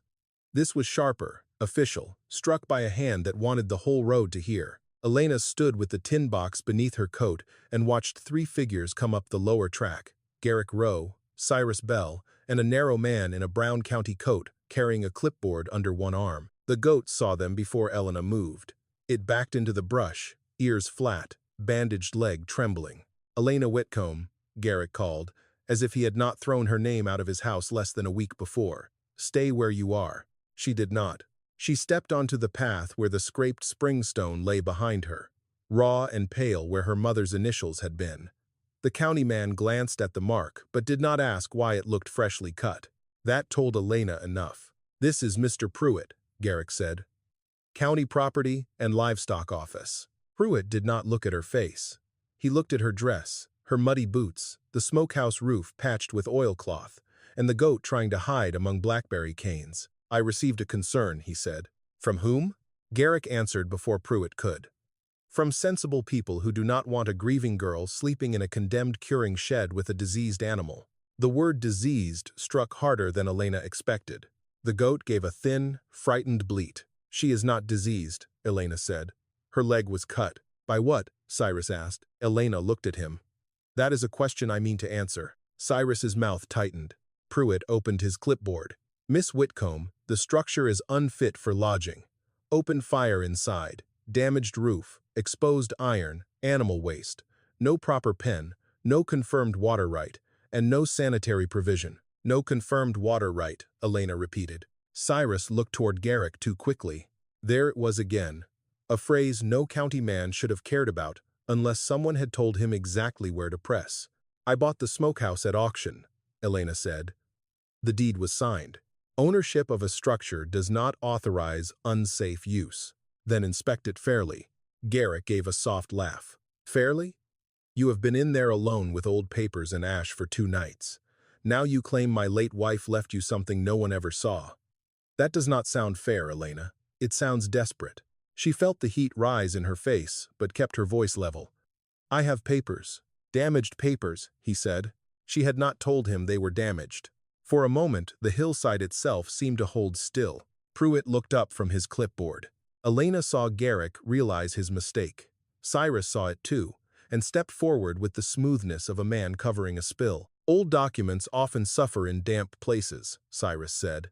This was sharper, official, struck by a hand that wanted the whole road to hear. Elena stood with the tin box beneath her coat and watched three figures come up the lower track: Garrick Rowe, Cyrus Bell, and a narrow man in a brown county coat carrying a clipboard under one arm. The goat saw them before Elena moved. It backed into the brush, ears flat, bandaged leg trembling. "Elena Whitcomb," Garrick called, as if he had not thrown her name out of his house less than a week before. "Stay where you are." She did not. She stepped onto the path where the scraped spring stone lay behind her, raw and pale where her mother's initials had been. The county man glanced at the mark, but did not ask why it looked freshly cut. That told Elena enough. "This is Mr. Pruitt," Garrick said. "County Property and Livestock Office." Pruitt did not look at her face. He looked at her dress, her muddy boots, the smokehouse roof patched with oilcloth, and the goat trying to hide among blackberry canes. "I received a concern," he said. "From whom?" Garrick answered before Pruitt could. "From sensible people who do not want a grieving girl sleeping in a condemned curing shed with a diseased animal." The word diseased struck harder than Elena expected. The goat gave a thin, frightened bleat. "She is not diseased," Elena said. "Her leg was cut." "By what?" Cyrus asked. Elena looked at him. "That is a question I mean to answer." Cyrus's mouth tightened. Pruitt opened his clipboard. "Miss Whitcomb, the structure is unfit for lodging. Open fire inside. Damaged roof. Exposed iron. Animal waste. No proper pen. No confirmed water right. And no sanitary provision." "No confirmed water right," Elena repeated. Cyrus looked toward Garrick too quickly. There it was again. A phrase no county man should have cared about unless someone had told him exactly where to press. "I bought the smokehouse at auction," Elena said. The deed was signed. Ownership of a structure does not authorize unsafe use. "Then inspect it fairly." Garrick gave a soft laugh. "Fairly? You have been in there alone with old papers and ash for 2 nights. Now you claim my late wife left you something no one ever saw. That does not sound fair, Elena. It sounds desperate." She felt the heat rise in her face, but kept her voice level. "I have papers. Damaged papers," he said. She had not told him they were damaged. For a moment, the hillside itself seemed to hold still. Pruitt looked up from his clipboard. Elena saw Garrick realize his mistake. Cyrus saw it too, and stepped forward with the smoothness of a man covering a spill. "Old documents often suffer in damp places," Cyrus said.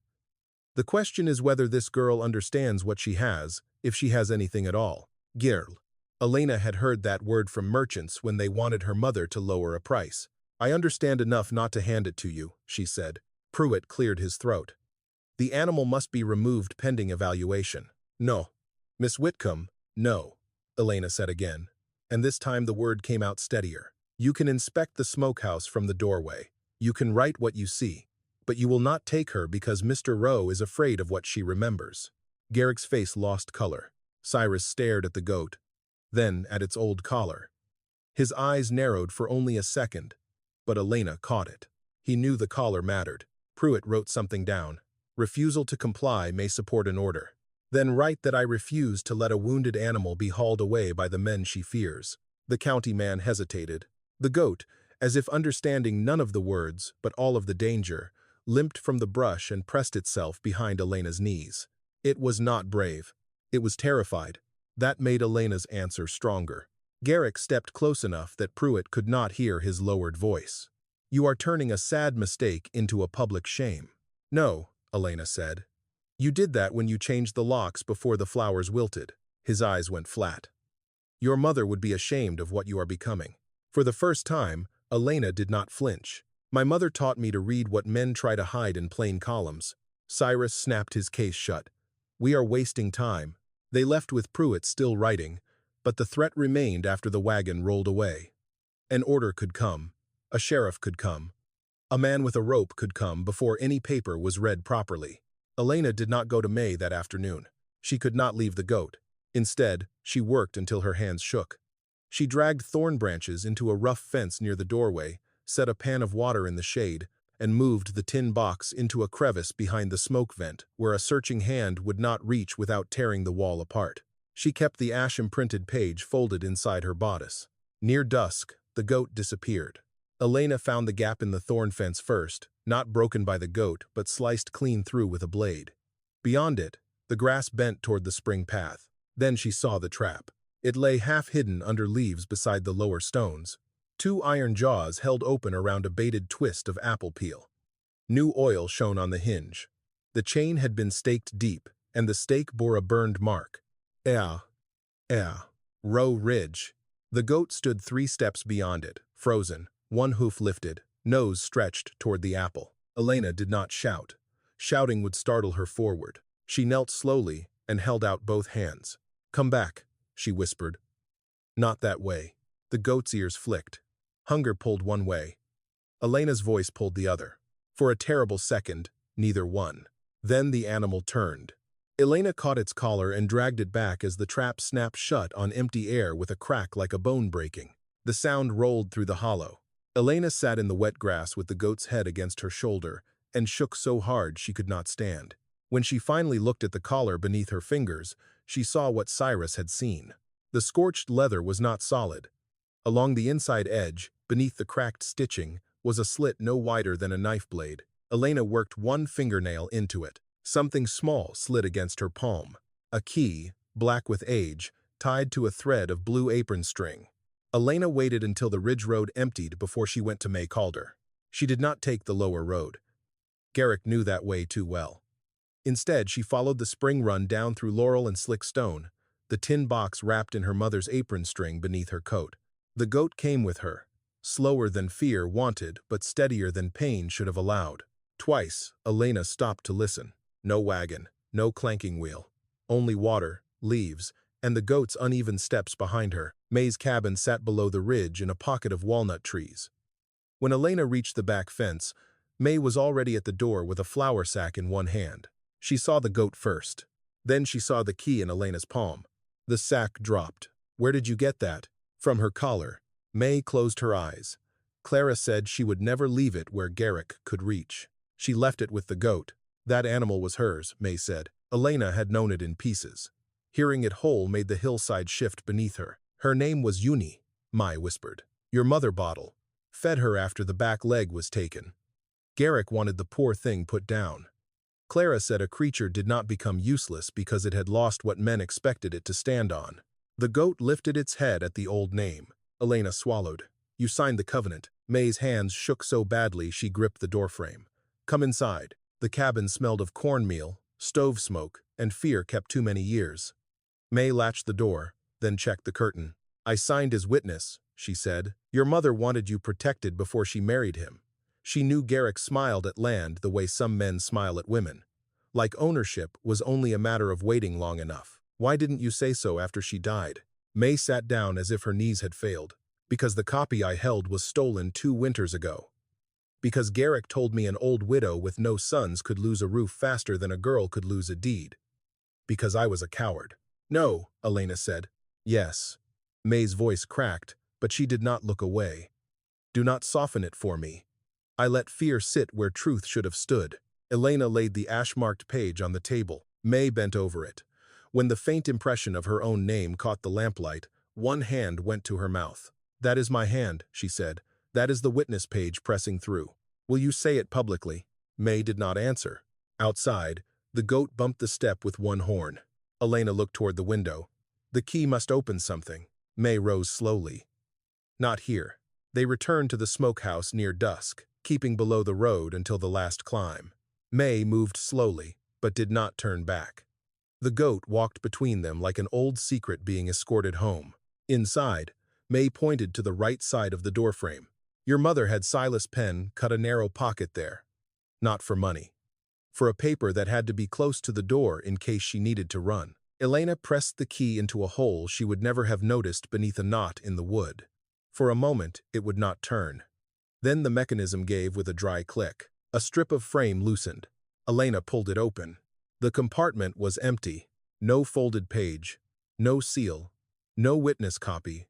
"The question is whether this girl understands what she has, if she has anything at all." Girl. Elena had heard that word from merchants when they wanted her mother to lower a price. "I understand enough not to hand it to you," she said. Pruitt cleared his throat. "The animal must be removed pending evaluation." "No." "Miss Whitcomb." "No," Elena said again, and this time the word came out steadier. "You can inspect the smokehouse from the doorway. You can write what you see. But you will not take her because Mr. Rowe is afraid of what she remembers." Garrick's face lost color. Cyrus stared at the goat, then at its old collar. His eyes narrowed for only a second, but Elena caught it. He knew the collar mattered. Pruitt wrote something down. Refusal to comply may support an order. Then write that I refuse to let a wounded animal be hauled away by the men she fears. The county man hesitated. The goat, as if understanding none of the words but all of the danger, limped from the brush and pressed itself behind Elena's knees. It was not brave. It was terrified. That made Elena's answer stronger. Garrick stepped close enough that Pruitt could not hear his lowered voice. You are turning a sad mistake into a public shame. No, Elena said. You did that when you changed the locks before the flowers wilted. His eyes went flat. Your mother would be ashamed of what you are becoming. For the first time, Elena did not flinch. My mother taught me to read what men try to hide in plain columns. Cyrus snapped his case shut. We are wasting time. They left with Pruitt still writing, but the threat remained after the wagon rolled away. An order could come. A sheriff could come. A man with a rope could come before any paper was read properly. Elena did not go to May that afternoon. She could not leave the goat. Instead, she worked until her hands shook. She dragged thorn branches into a rough fence near the doorway, set a pan of water in the shade, and moved the tin box into a crevice behind the smoke vent where a searching hand would not reach without tearing the wall apart. She kept the ash-imprinted page folded inside her bodice. Near dusk, the goat disappeared. Elena found the gap in the thorn fence first, not broken by the goat, but sliced clean through with a blade. Beyond it, the grass bent toward the spring path. Then she saw the trap. It lay half-hidden under leaves beside the lower stones. Two iron jaws held open around a baited twist of apple peel. New oil shone on the hinge. The chain had been staked deep, and the stake bore a burned mark. Row Ridge. The goat stood 3 steps beyond it, frozen, one hoof lifted, nose stretched toward the apple. Elena did not shout. Shouting would startle her forward. She knelt slowly and held out both hands. Come back, she whispered. Not that way. The goat's ears flicked. Hunger pulled one way. Elena's voice pulled the other. For a terrible second, neither won. Then the animal turned. Elena caught its collar and dragged it back as the trap snapped shut on empty air with a crack like a bone breaking. The sound rolled through the hollow. Elena sat in the wet grass with the goat's head against her shoulder and shook so hard she could not stand. When she finally looked at the collar beneath her fingers, she saw what Cyrus had seen. The scorched leather was not solid. Along the inside edge, beneath the cracked stitching, was a slit no wider than a knife blade. Elena worked one fingernail into it. Something small slid against her palm. A key, black with age, tied to a thread of blue apron string. Elena waited until the ridge road emptied before she went to May Calder. She did not take the lower road. Garrick knew that way too well. Instead, she followed the spring run down through laurel and slick stone, the tin box wrapped in her mother's apron string beneath her coat. The goat came with her, slower than fear wanted but steadier than pain should have allowed. Twice, Elena stopped to listen. No wagon, no clanking wheel. Only water, leaves, and the goat's uneven steps behind her. May's cabin sat below the ridge in a pocket of walnut trees. When Elena reached the back fence, May was already at the door with a flour sack in one hand. She saw the goat first. Then she saw the key in Elena's palm. The sack dropped. Where did you get that? From her collar. May closed her eyes. Clara said she would never leave it where Garrick could reach. She left it with the goat. That animal was hers, May said. Elena had known it in pieces. Hearing it whole made the hillside shift beneath her. Her name was Uni, Mai whispered. Your mother bottle. Fed her after the back leg was taken. Garrick wanted the poor thing put down. Clara said a creature did not become useless because it had lost what men expected it to stand on. The goat lifted its head at the old name. Elena swallowed. You signed the covenant. May's hands shook so badly she gripped the doorframe. Come inside. The cabin smelled of cornmeal, stove smoke, and fear kept too many years. May latched the door, then checked the curtain. I signed as witness, she said. Your mother wanted you protected before she married him. She knew Garrick smiled at land the way some men smile at women. Like ownership was only a matter of waiting long enough. Why didn't you say so after she died? May sat down as if her knees had failed. Because the copy I held was stolen 2 winters ago. Because Garrick told me an old widow with no sons could lose a roof faster than a girl could lose a deed. Because I was a coward. No, Elena said. Yes. May's voice cracked, but she did not look away. Do not soften it for me. I let fear sit where truth should have stood. Elena laid the ash-marked page on the table. May bent over it. When the faint impression of her own name caught the lamplight, one hand went to her mouth. That is my hand, she said. That is the witness page pressing through. Will you say it publicly? May did not answer. Outside, the goat bumped the step with one horn. Elena looked toward the window. The key must open something. May rose slowly. Not here. They returned to the smokehouse near dusk, keeping below the road until the last climb. May moved slowly, but did not turn back. The goat walked between them like an old secret being escorted home. Inside, May pointed to the right side of the doorframe. Your mother had Silas Penn cut a narrow pocket there. Not for money. For a paper that had to be close to the door in case she needed to run. Elena pressed the key into a hole she would never have noticed beneath a knot in the wood. For a moment, it would not turn. Then the mechanism gave with a dry click. A strip of frame loosened. Elena pulled it open. The compartment was empty. No folded page. No seal. No witness copy.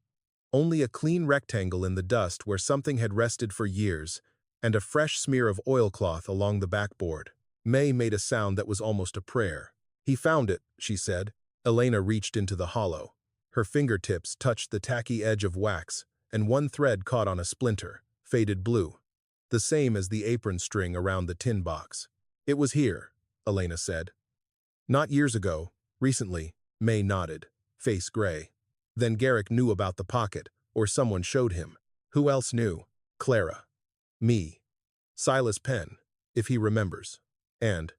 Only a clean rectangle in the dust where something had rested for years, and a fresh smear of oilcloth along the backboard. May made a sound that was almost a prayer. He found it, she said. Elena reached into the hollow. Her fingertips touched the tacky edge of wax, and one thread caught on a splinter, faded blue, the same as the apron string around the tin box. It was here, Elena said. Not years ago, recently, May nodded, face gray. Then Garrick knew about the pocket, or someone showed him. Who else knew? Clara. Me. Silas Penn, if he remembers. And.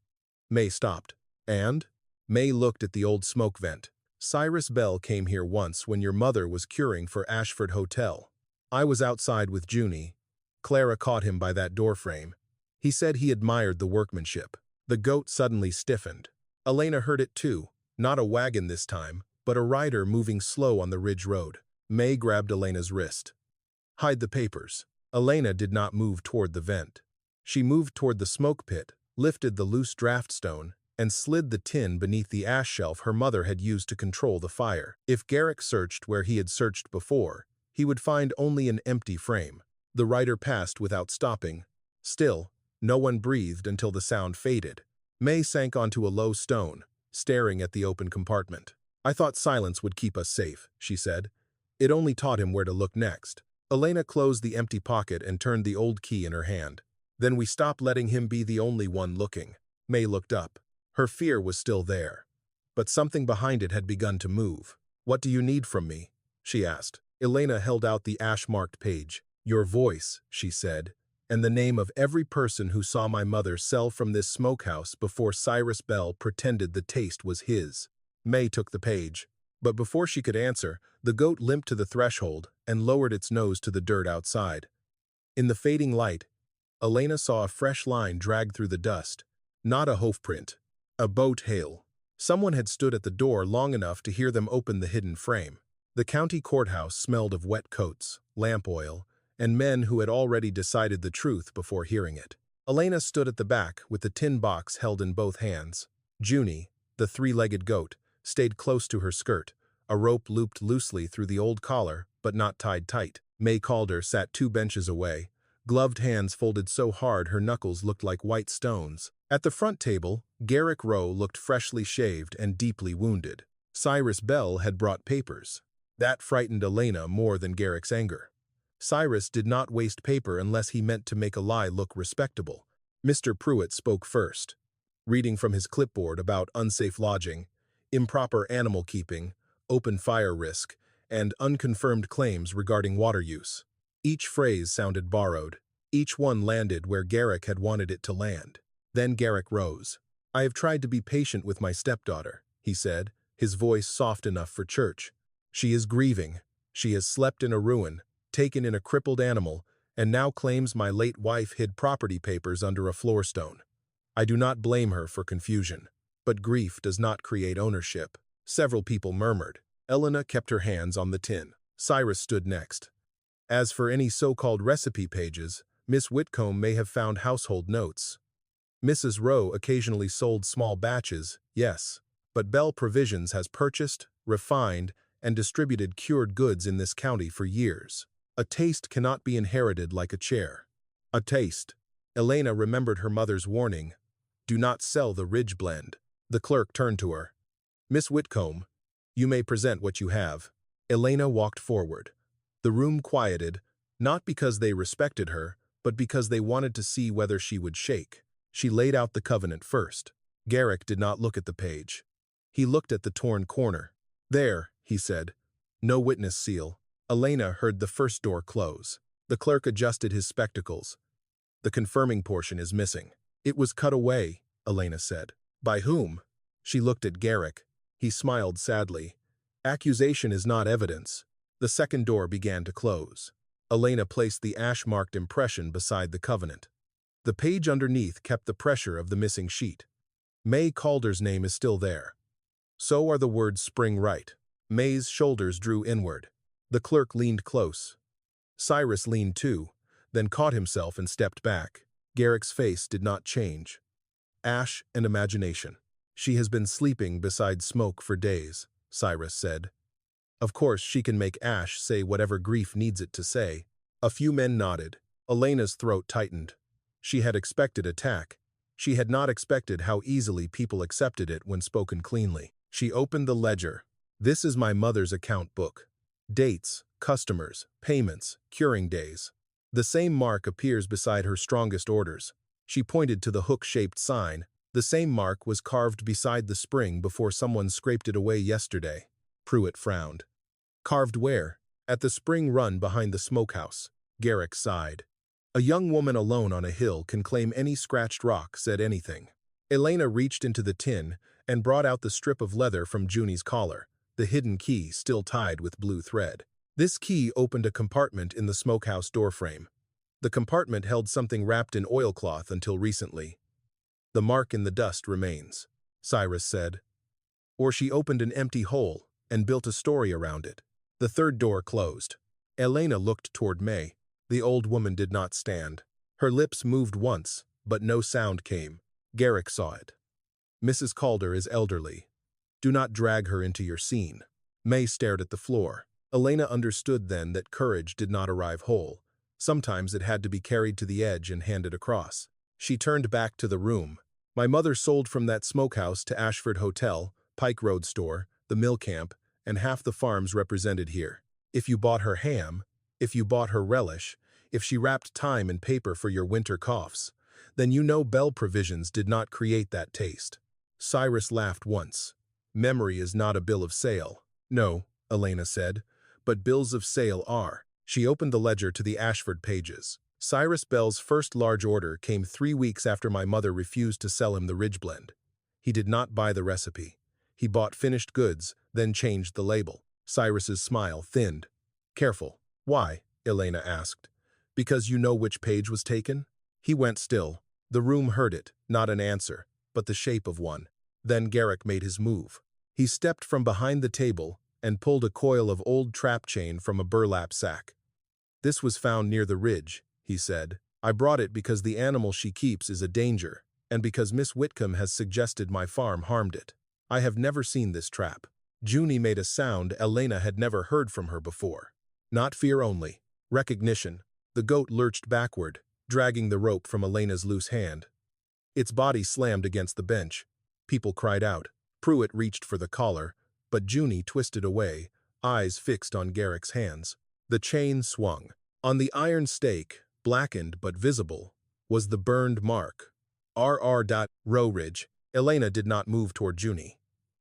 May stopped. And? May looked at the old smoke vent. Cyrus Bell came here once when your mother was curing for Ashford Hotel. I was outside with Junie. Clara caught him by that doorframe. He said he admired the workmanship. The goat suddenly stiffened. Elena heard it too, not a wagon this time, but a rider moving slow on the ridge road. May grabbed Elena's wrist. Hide the papers. Elena did not move toward the vent. She moved toward the smoke pit, lifted the loose draft stone, and slid the tin beneath the ash shelf her mother had used to control the fire. If Garrick searched where he had searched before, he would find only an empty frame. The rider passed without stopping. Still, no one breathed until the sound faded. May sank onto a low stone, staring at the open compartment. I thought silence would keep us safe, she said. It only taught him where to look next. Elena closed the empty pocket and turned the old key in her hand. Then we stopped letting him be the only one looking. May looked up. Her fear was still there. But something behind it had begun to move. What do you need from me? She asked. Elena held out the ash-marked page. Your voice, she said, and the name of every person who saw my mother sell from this smokehouse before Cyrus Bell pretended the taste was his. May took the page. But before she could answer, the goat limped to the threshold and lowered its nose to the dirt outside. In the fading light, Elena saw a fresh line drag through the dust. Not a hoofprint. A boat hail. Someone had stood at the door long enough to hear them open the hidden frame. The county courthouse smelled of wet coats, lamp oil, and men who had already decided the truth before hearing it. Elena stood at the back with the tin box held in both hands. Junie, the three-legged goat, stayed close to her skirt, a rope looped loosely through the old collar, but not tied tight. May Calder sat 2 benches away, gloved hands folded so hard her knuckles looked like white stones. At the front table, Garrick Rowe looked freshly shaved and deeply wounded. Cyrus Bell had brought papers. That frightened Elena more than Garrick's anger. Cyrus did not waste paper unless he meant to make a lie look respectable. Mr. Pruitt spoke first, reading from his clipboard about unsafe lodging, improper animal keeping, open fire risk, and unconfirmed claims regarding water use. Each phrase sounded borrowed. Each one landed where Garrick had wanted it to land. Then Garrick rose. I have tried to be patient with my stepdaughter, he said, his voice soft enough for church. She is grieving. She has slept in a ruin, taken in a crippled animal, and now claims my late wife hid property papers under a floorstone. I do not blame her for confusion, but grief does not create ownership. Several people murmured. Elena kept her hands on the tin. Cyrus stood next. As for any so-called recipe pages, Miss Whitcomb may have found household notes. Mrs. Rowe occasionally sold small batches, yes, but Bell Provisions has purchased, refined, and distributed cured goods in this county for years. A taste cannot be inherited like a chair. A taste. Elena remembered her mother's warning. Do not sell the Ridge blend. The clerk turned to her. Miss Whitcomb, you may present what you have. Elena walked forward. The room quieted, not because they respected her, but because they wanted to see whether she would shake. She laid out the covenant first. Garrick did not look at the page. He looked at the torn corner. There, he said. No witness seal. Elena heard the first door close. The clerk adjusted his spectacles. The confirming portion is missing. It was cut away, Elena said. By whom? She looked at Garrick. He smiled sadly. Accusation is not evidence. The second door began to close. Elena placed the ash-marked impression beside the covenant. The page underneath kept the pressure of the missing sheet. May Calder's name is still there. So are the words spring right. May's shoulders drew inward. The clerk leaned close. Cyrus leaned too, then caught himself and stepped back. Garrick's face did not change. Ash and imagination. She has been sleeping beside smoke for days, Cyrus said. Of course she can make ash say whatever grief needs it to say. A few men nodded. Elena's throat tightened. She had expected attack. She had not expected how easily people accepted it when spoken cleanly. She opened the ledger. This is my mother's account book. Dates, customers, payments, curing days. The same mark appears beside her strongest orders. She pointed to the hook-shaped sign. The same mark was carved beside the spring before someone scraped it away yesterday. Pruitt frowned. Carved where? At the spring run behind the smokehouse. Garrick sighed. A young woman alone on a hill can claim any scratched rock said anything. Elena reached into the tin and brought out the strip of leather from Junie's collar, the hidden key still tied with blue thread. This key opened a compartment in the smokehouse doorframe. The compartment held something wrapped in oilcloth until recently. The mark in the dust remains, Cyrus said. Or she opened an empty hole and built a story around it. The third door closed. Elena looked toward May. The old woman did not stand. Her lips moved once, but no sound came. Garrick saw it. Mrs. Calder is elderly. Do not drag her into your scene. May stared at the floor. Elena understood then that courage did not arrive whole. Sometimes it had to be carried to the edge and handed across. She turned back to the room. My mother sold from that smokehouse to Ashford Hotel, Pike Road store, the mill camp, and half the farms represented here. If you bought her ham, if you bought her relish, if she wrapped thyme in paper for your winter coughs, then you know Bell Provisions did not create that taste. Cyrus laughed once. Memory is not a bill of sale. No, Elena said, but bills of sale are. She opened the ledger to the Ashford pages. Cyrus Bell's first large order came 3 weeks after my mother refused to sell him the Ridge blend. He did not buy the recipe. He bought finished goods, then changed the label. Cyrus's smile thinned. Careful. Why? Elena asked. Because you know which page was taken? He went still. The room heard it, not an answer, but the shape of one. Then Garrick made his move. He stepped from behind the table and pulled a coil of old trap chain from a burlap sack. This was found near the ridge, he said. I brought it because the animal she keeps is a danger, and because Miss Whitcomb has suggested my farm harmed it. I have never seen this trap. Junie made a sound Elena had never heard from her before. Not fear only. Recognition. The goat lurched backward, dragging the rope from Elena's loose hand. Its body slammed against the bench. People cried out. Pruitt reached for the collar, but Junie twisted away, eyes fixed on Garrick's hands. The chain swung. On the iron stake, blackened but visible, was the burned mark. R.R. Row Ridge. Elena did not move toward Junie.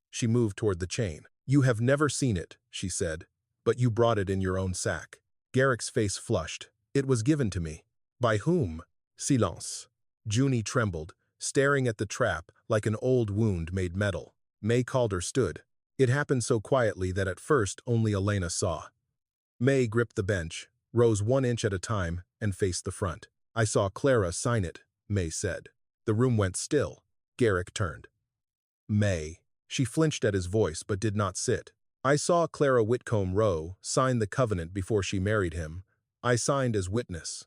She moved toward the chain. You have never seen it, she said, but you brought it in your own sack. Garrick's face flushed. It was given to me. By whom? Silence. Junie trembled, staring at the trap like an old wound made metal. May Calder stood. It happened so quietly that at first only Elena saw. May gripped the bench, rose 1 inch at a time, and faced the front. I saw Clara sign it, May said. The room went still. Garrick turned. May. She flinched at his voice but did not sit. I saw Clara Whitcomb Rowe sign the covenant before she married him. I signed as witness.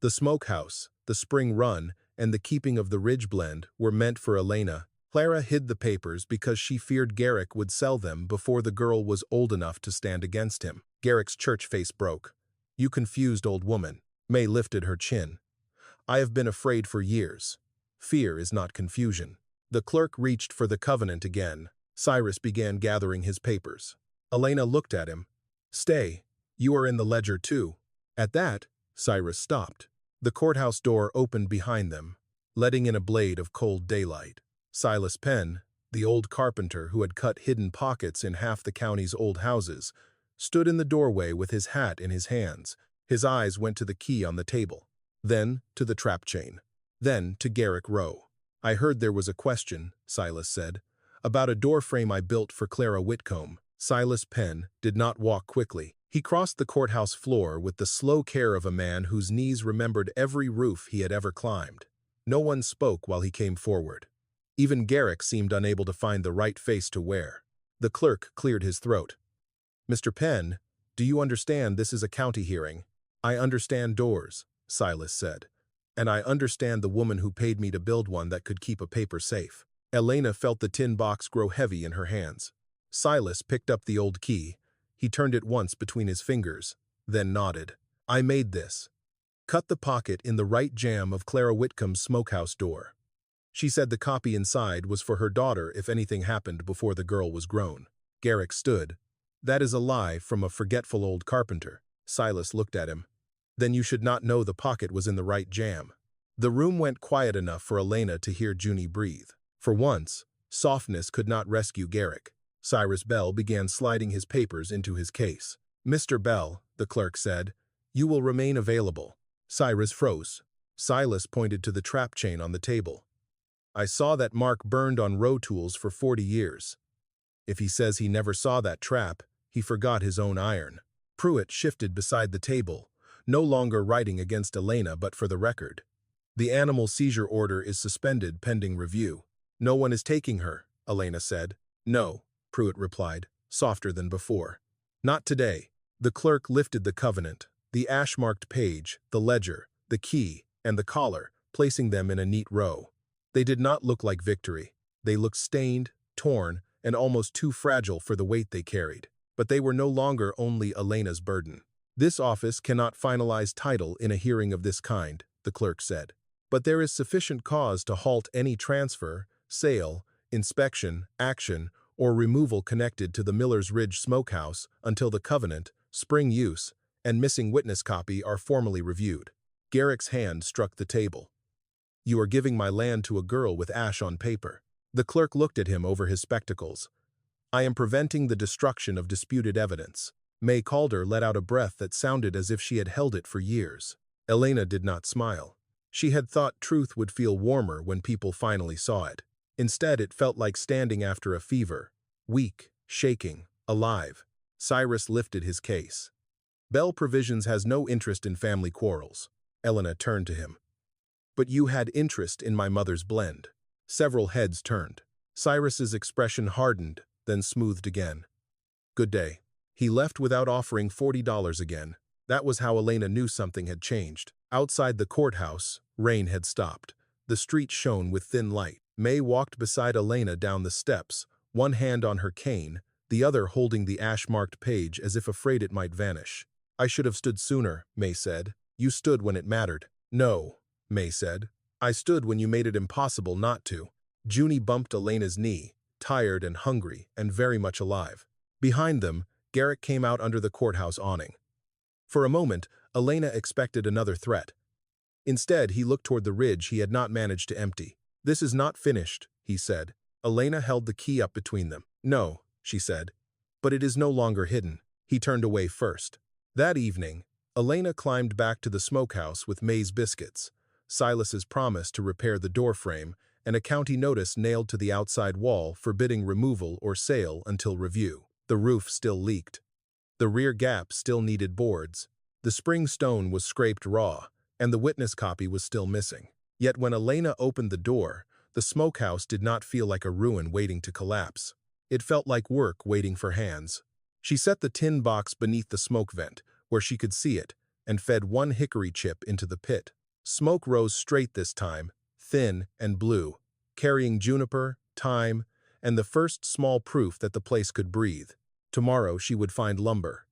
The smokehouse, the spring run, and the keeping of the Ridge blend were meant for Elena, Clara hid the papers because she feared Garrick would sell them before the girl was old enough to stand against him. Garrick's church face broke. "You confused old woman." May lifted her chin. "I have been afraid for years. Fear is not confusion." The clerk reached for the covenant again. Cyrus began gathering his papers. Elena looked at him. "Stay. You are in the ledger too." At that, Cyrus stopped. The courthouse door opened behind them, letting in a blade of cold daylight. Silas Penn, the old carpenter who had cut hidden pockets in half the county's old houses, stood in the doorway with his hat in his hands. His eyes went to the key on the table, then to the trap chain, then to Garrick Rowe. "I heard there was a question," Silas said, "about a door frame I built for Clara Whitcomb." Silas Penn did not walk quickly. He crossed the courthouse floor with the slow care of a man whose knees remembered every roof he had ever climbed. No one spoke while he came forward. Even Garrick seemed unable to find the right face to wear. The clerk cleared his throat. "Mr. Penn, do you understand this is a county hearing?" "I understand doors," Silas said. "And I understand the woman who paid me to build one that could keep a paper safe." Elena felt the tin box grow heavy in her hands. Silas picked up the old key. He turned it once between his fingers, then nodded. "I made this. Cut the pocket in the right jamb of Clara Whitcomb's smokehouse door. She said the copy inside was for her daughter if anything happened before the girl was grown." Garrick stood. "That is a lie from a forgetful old carpenter." Silas looked at him. "Then you should not know the pocket was in the right jamb." The room went quiet enough for Elena to hear Junie breathe. For once, softness could not rescue Garrick. Cyrus Bell began sliding his papers into his case. "Mr. Bell," the clerk said, "you will remain available." Cyrus froze. Silas pointed to the trap chain on the table. "I saw that mark burned on row tools for 40 years. If he says he never saw that trap, he forgot his own iron." Pruitt shifted beside the table, no longer writing against Elena but for the record. "The animal seizure order is suspended pending review." "No one is taking her," Elena said. "No," Pruitt replied, softer than before. "Not today." The clerk lifted the covenant, the ash-marked page, the ledger, the key, and the collar, placing them in a neat row. They did not look like victory. They looked stained, torn, and almost too fragile for the weight they carried. But they were no longer only Elena's burden. "This office cannot finalize title in a hearing of this kind," the clerk said. "But there is sufficient cause to halt any transfer, sale, inspection, action, or removal connected to the Miller's Ridge smokehouse until the covenant, spring use, and missing witness copy are formally reviewed." Garrick's hand struck the table. "You are giving my land to a girl with ash on paper." The clerk looked at him over his spectacles. "I am preventing the destruction of disputed evidence." May Calder let out a breath that sounded as if she had held it for years. Elena did not smile. She had thought truth would feel warmer when people finally saw it. Instead, it felt like standing after a fever, weak, shaking, alive. Cyrus lifted his case. "Bell Provisions has no interest in family quarrels." Elena turned to him. "But you had interest in my mother's blend." Several heads turned. Cyrus's expression hardened, then smoothed again. "Good day." He left without offering $40 again. That was how Elena knew something had changed. Outside the courthouse, rain had stopped. The street shone with thin light. May walked beside Elena down the steps, one hand on her cane, the other holding the ash-marked page as if afraid it might vanish. "I should have stood sooner," May said. "You stood when it mattered." "No," May said. "I stood when you made it impossible not to." Junie bumped Elena's knee, tired and hungry and very much alive. Behind them, Garrick came out under the courthouse awning. For a moment, Elena expected another threat. Instead, he looked toward the ridge he had not managed to empty. "This is not finished," he said. Elena held the key up between them. "No," she said. "But it is no longer hidden." He turned away first. That evening, Elena climbed back to the smokehouse with May's biscuits, Silas's promise to repair the doorframe, and a county notice nailed to the outside wall forbidding removal or sale until review. The roof still leaked. The rear gap still needed boards. The spring stone was scraped raw, and the witness copy was still missing. Yet when Elena opened the door, the smokehouse did not feel like a ruin waiting to collapse. It felt like work waiting for hands. She set the tin box beneath the smoke vent, where she could see it, and fed one hickory chip into the pit. Smoke rose straight this time, thin and blue, carrying juniper, time, and the first small proof that the place could breathe. Tomorrow she would find lumber.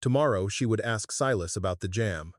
Tomorrow she would ask Silas about the jam.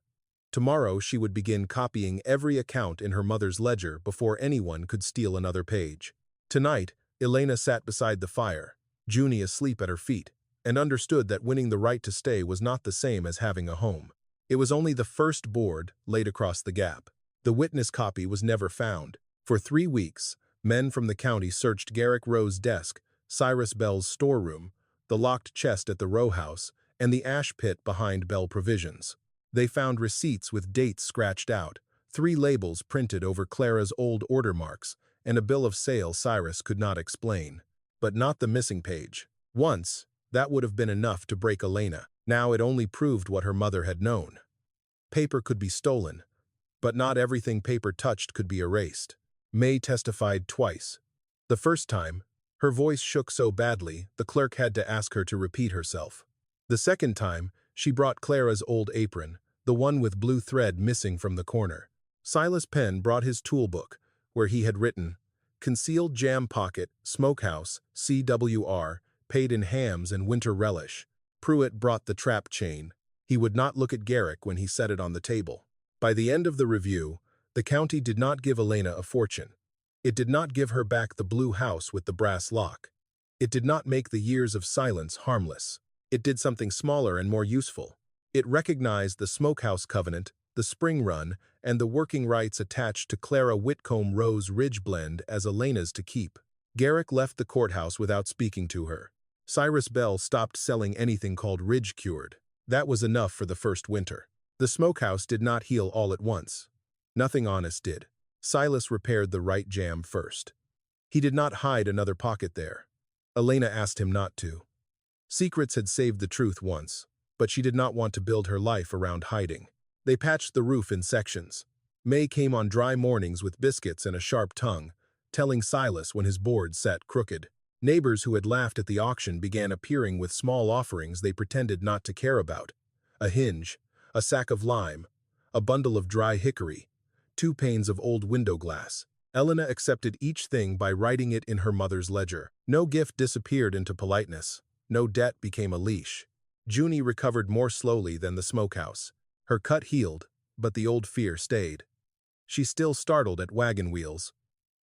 Tomorrow she would begin copying every account in her mother's ledger before anyone could steal another page. Tonight, Elena sat beside the fire, Junie asleep at her feet, and understood that winning the right to stay was not the same as having a home. It was only the first board laid across the gap. The witness copy was never found. For 3 weeks, men from the county searched Garrick Rowe's desk, Cyrus Bell's storeroom, the locked chest at the row house, and the ash pit behind Bell Provisions. They found receipts with dates scratched out, 3 labels printed over Clara's old order marks, and a bill of sale Cyrus could not explain. But not the missing page. Once, that would have been enough to break Elena. Now it only proved what her mother had known. Paper could be stolen, but not everything paper touched could be erased. May testified twice. The first time, her voice shook so badly the clerk had to ask her to repeat herself. The second time, she brought Clara's old apron, the one with blue thread missing from the corner. Silas Penn brought his toolbook, where he had written, "Concealed jam pocket, smokehouse, CWR, paid in hams and winter relish." Pruitt brought the trap chain. He would not look at Garrick when he set it on the table. By the end of the review, the county did not give Elena a fortune. It did not give her back the blue house with the brass lock. It did not make the years of silence harmless. It did something smaller and more useful. It recognized the smokehouse covenant, the spring run, and the working rights attached to Clara Whitcomb Rowe's Ridge blend as Elena's to keep. Garrick left the courthouse without speaking to her. Cyrus Bell stopped selling anything called Ridge Cured. That was enough for the first winter. The smokehouse did not heal all at once. Nothing honest did. Silas repaired the right jam first. He did not hide another pocket there. Elena asked him not to. Secrets had saved the truth once, but she did not want to build her life around hiding. They patched the roof in sections. May came on dry mornings with biscuits and a sharp tongue, telling Silas when his board sat crooked. Neighbors who had laughed at the auction began appearing with small offerings they pretended not to care about. A hinge, a sack of lime, a bundle of dry hickory, 2 panes of old window glass. Elena accepted each thing by writing it in her mother's ledger. No gift disappeared into politeness. No debt became a leash. Junie recovered more slowly than the smokehouse. Her cut healed, but the old fear stayed. She still startled at wagon wheels.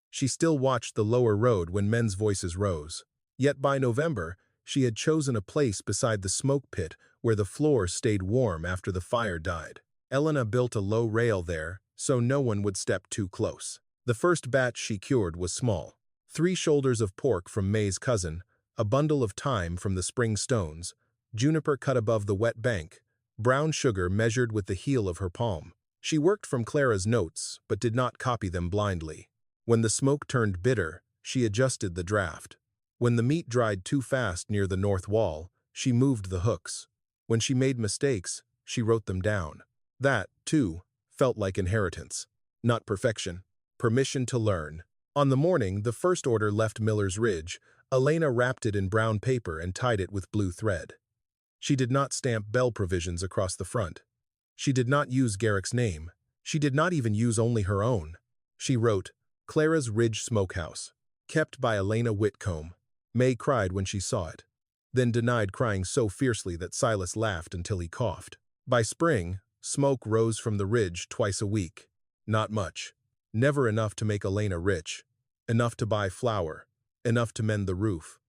She still watched the lower road when men's voices rose. Yet by November, she had chosen a place beside the smoke pit where the floor stayed warm after the fire died. Elena built a low rail there so no one would step too close. The first batch she cured was small. 3 shoulders of pork from May's cousin, a bundle of thyme from the spring stones, juniper cut above the wet bank, brown sugar measured with the heel of her palm. She worked from Clara's notes, but did not copy them blindly. When the smoke turned bitter, she adjusted the draft. When the meat dried too fast near the north wall, she moved the hooks. When she made mistakes, she wrote them down. That, too, felt like inheritance. Not perfection. Permission to learn. On the morning the first order left Miller's Ridge, Elena wrapped it in brown paper and tied it with blue thread. She did not stamp Bell Provisions across the front. She did not use Garrick's name. She did not even use only her own. She wrote, "Clara's Ridge Smokehouse, kept by Elena Whitcomb." May cried when she saw it, then denied crying so fiercely that Silas laughed until he coughed. By spring, smoke rose from the ridge twice a week. Not much. Never enough to make Elena rich. Enough to buy flour. Enough to mend the roof.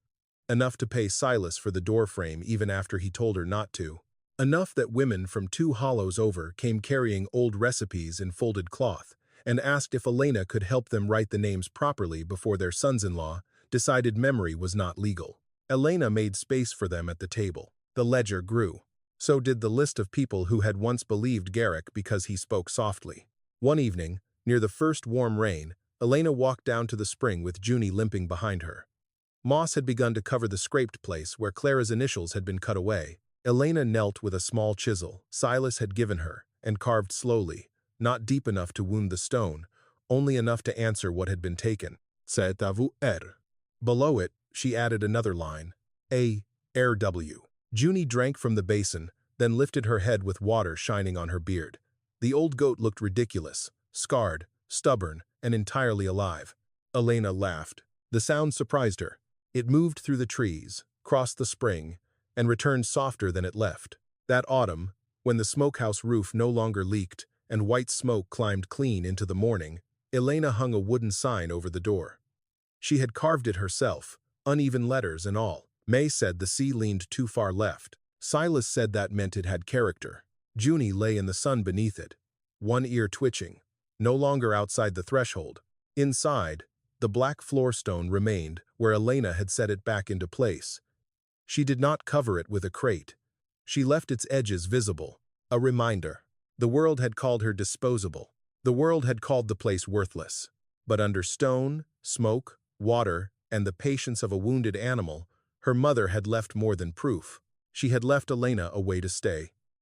Enough to pay Silas for the doorframe even after he told her not to. Enough that women from 2 hollows over came carrying old recipes in folded cloth and asked if Elena could help them write the names properly before their sons-in-law decided memory was not legal. Elena made space for them at the table. The ledger grew. So did the list of people who had once believed Garrick because he spoke softly. One evening, near the first warm rain, Elena walked down to the spring with Junie limping behind her. Moss had begun to cover the scraped place where Clara's initials had been cut away. Elena knelt with a small chisel Silas had given her and carved slowly, not deep enough to wound the stone, only enough to answer what had been taken. C'est à vous, R. Below it, she added another line, A-R-W. Junie drank from the basin, then lifted her head with water shining on her beard. The old goat looked ridiculous, scarred, stubborn, and entirely alive. Elena laughed. The sound surprised her. It moved through the trees, crossed the spring, and returned softer than it left. That autumn, when the smokehouse roof no longer leaked and white smoke climbed clean into the morning, Elena hung a wooden sign over the door. She had carved it herself, uneven letters and all. May said the sea leaned too far left. Silas said that meant it had character. Junie lay in the sun beneath it, one ear twitching, no longer outside the threshold. Inside, the black floor stone remained where Elena had set it back into place. She did not cover it with a crate. She left its edges visible, a reminder. The world had called her disposable. The world had called the place worthless. But under stone, smoke, water, and the patience of a wounded animal, her mother had left more than proof. She had left Elena a way to stay.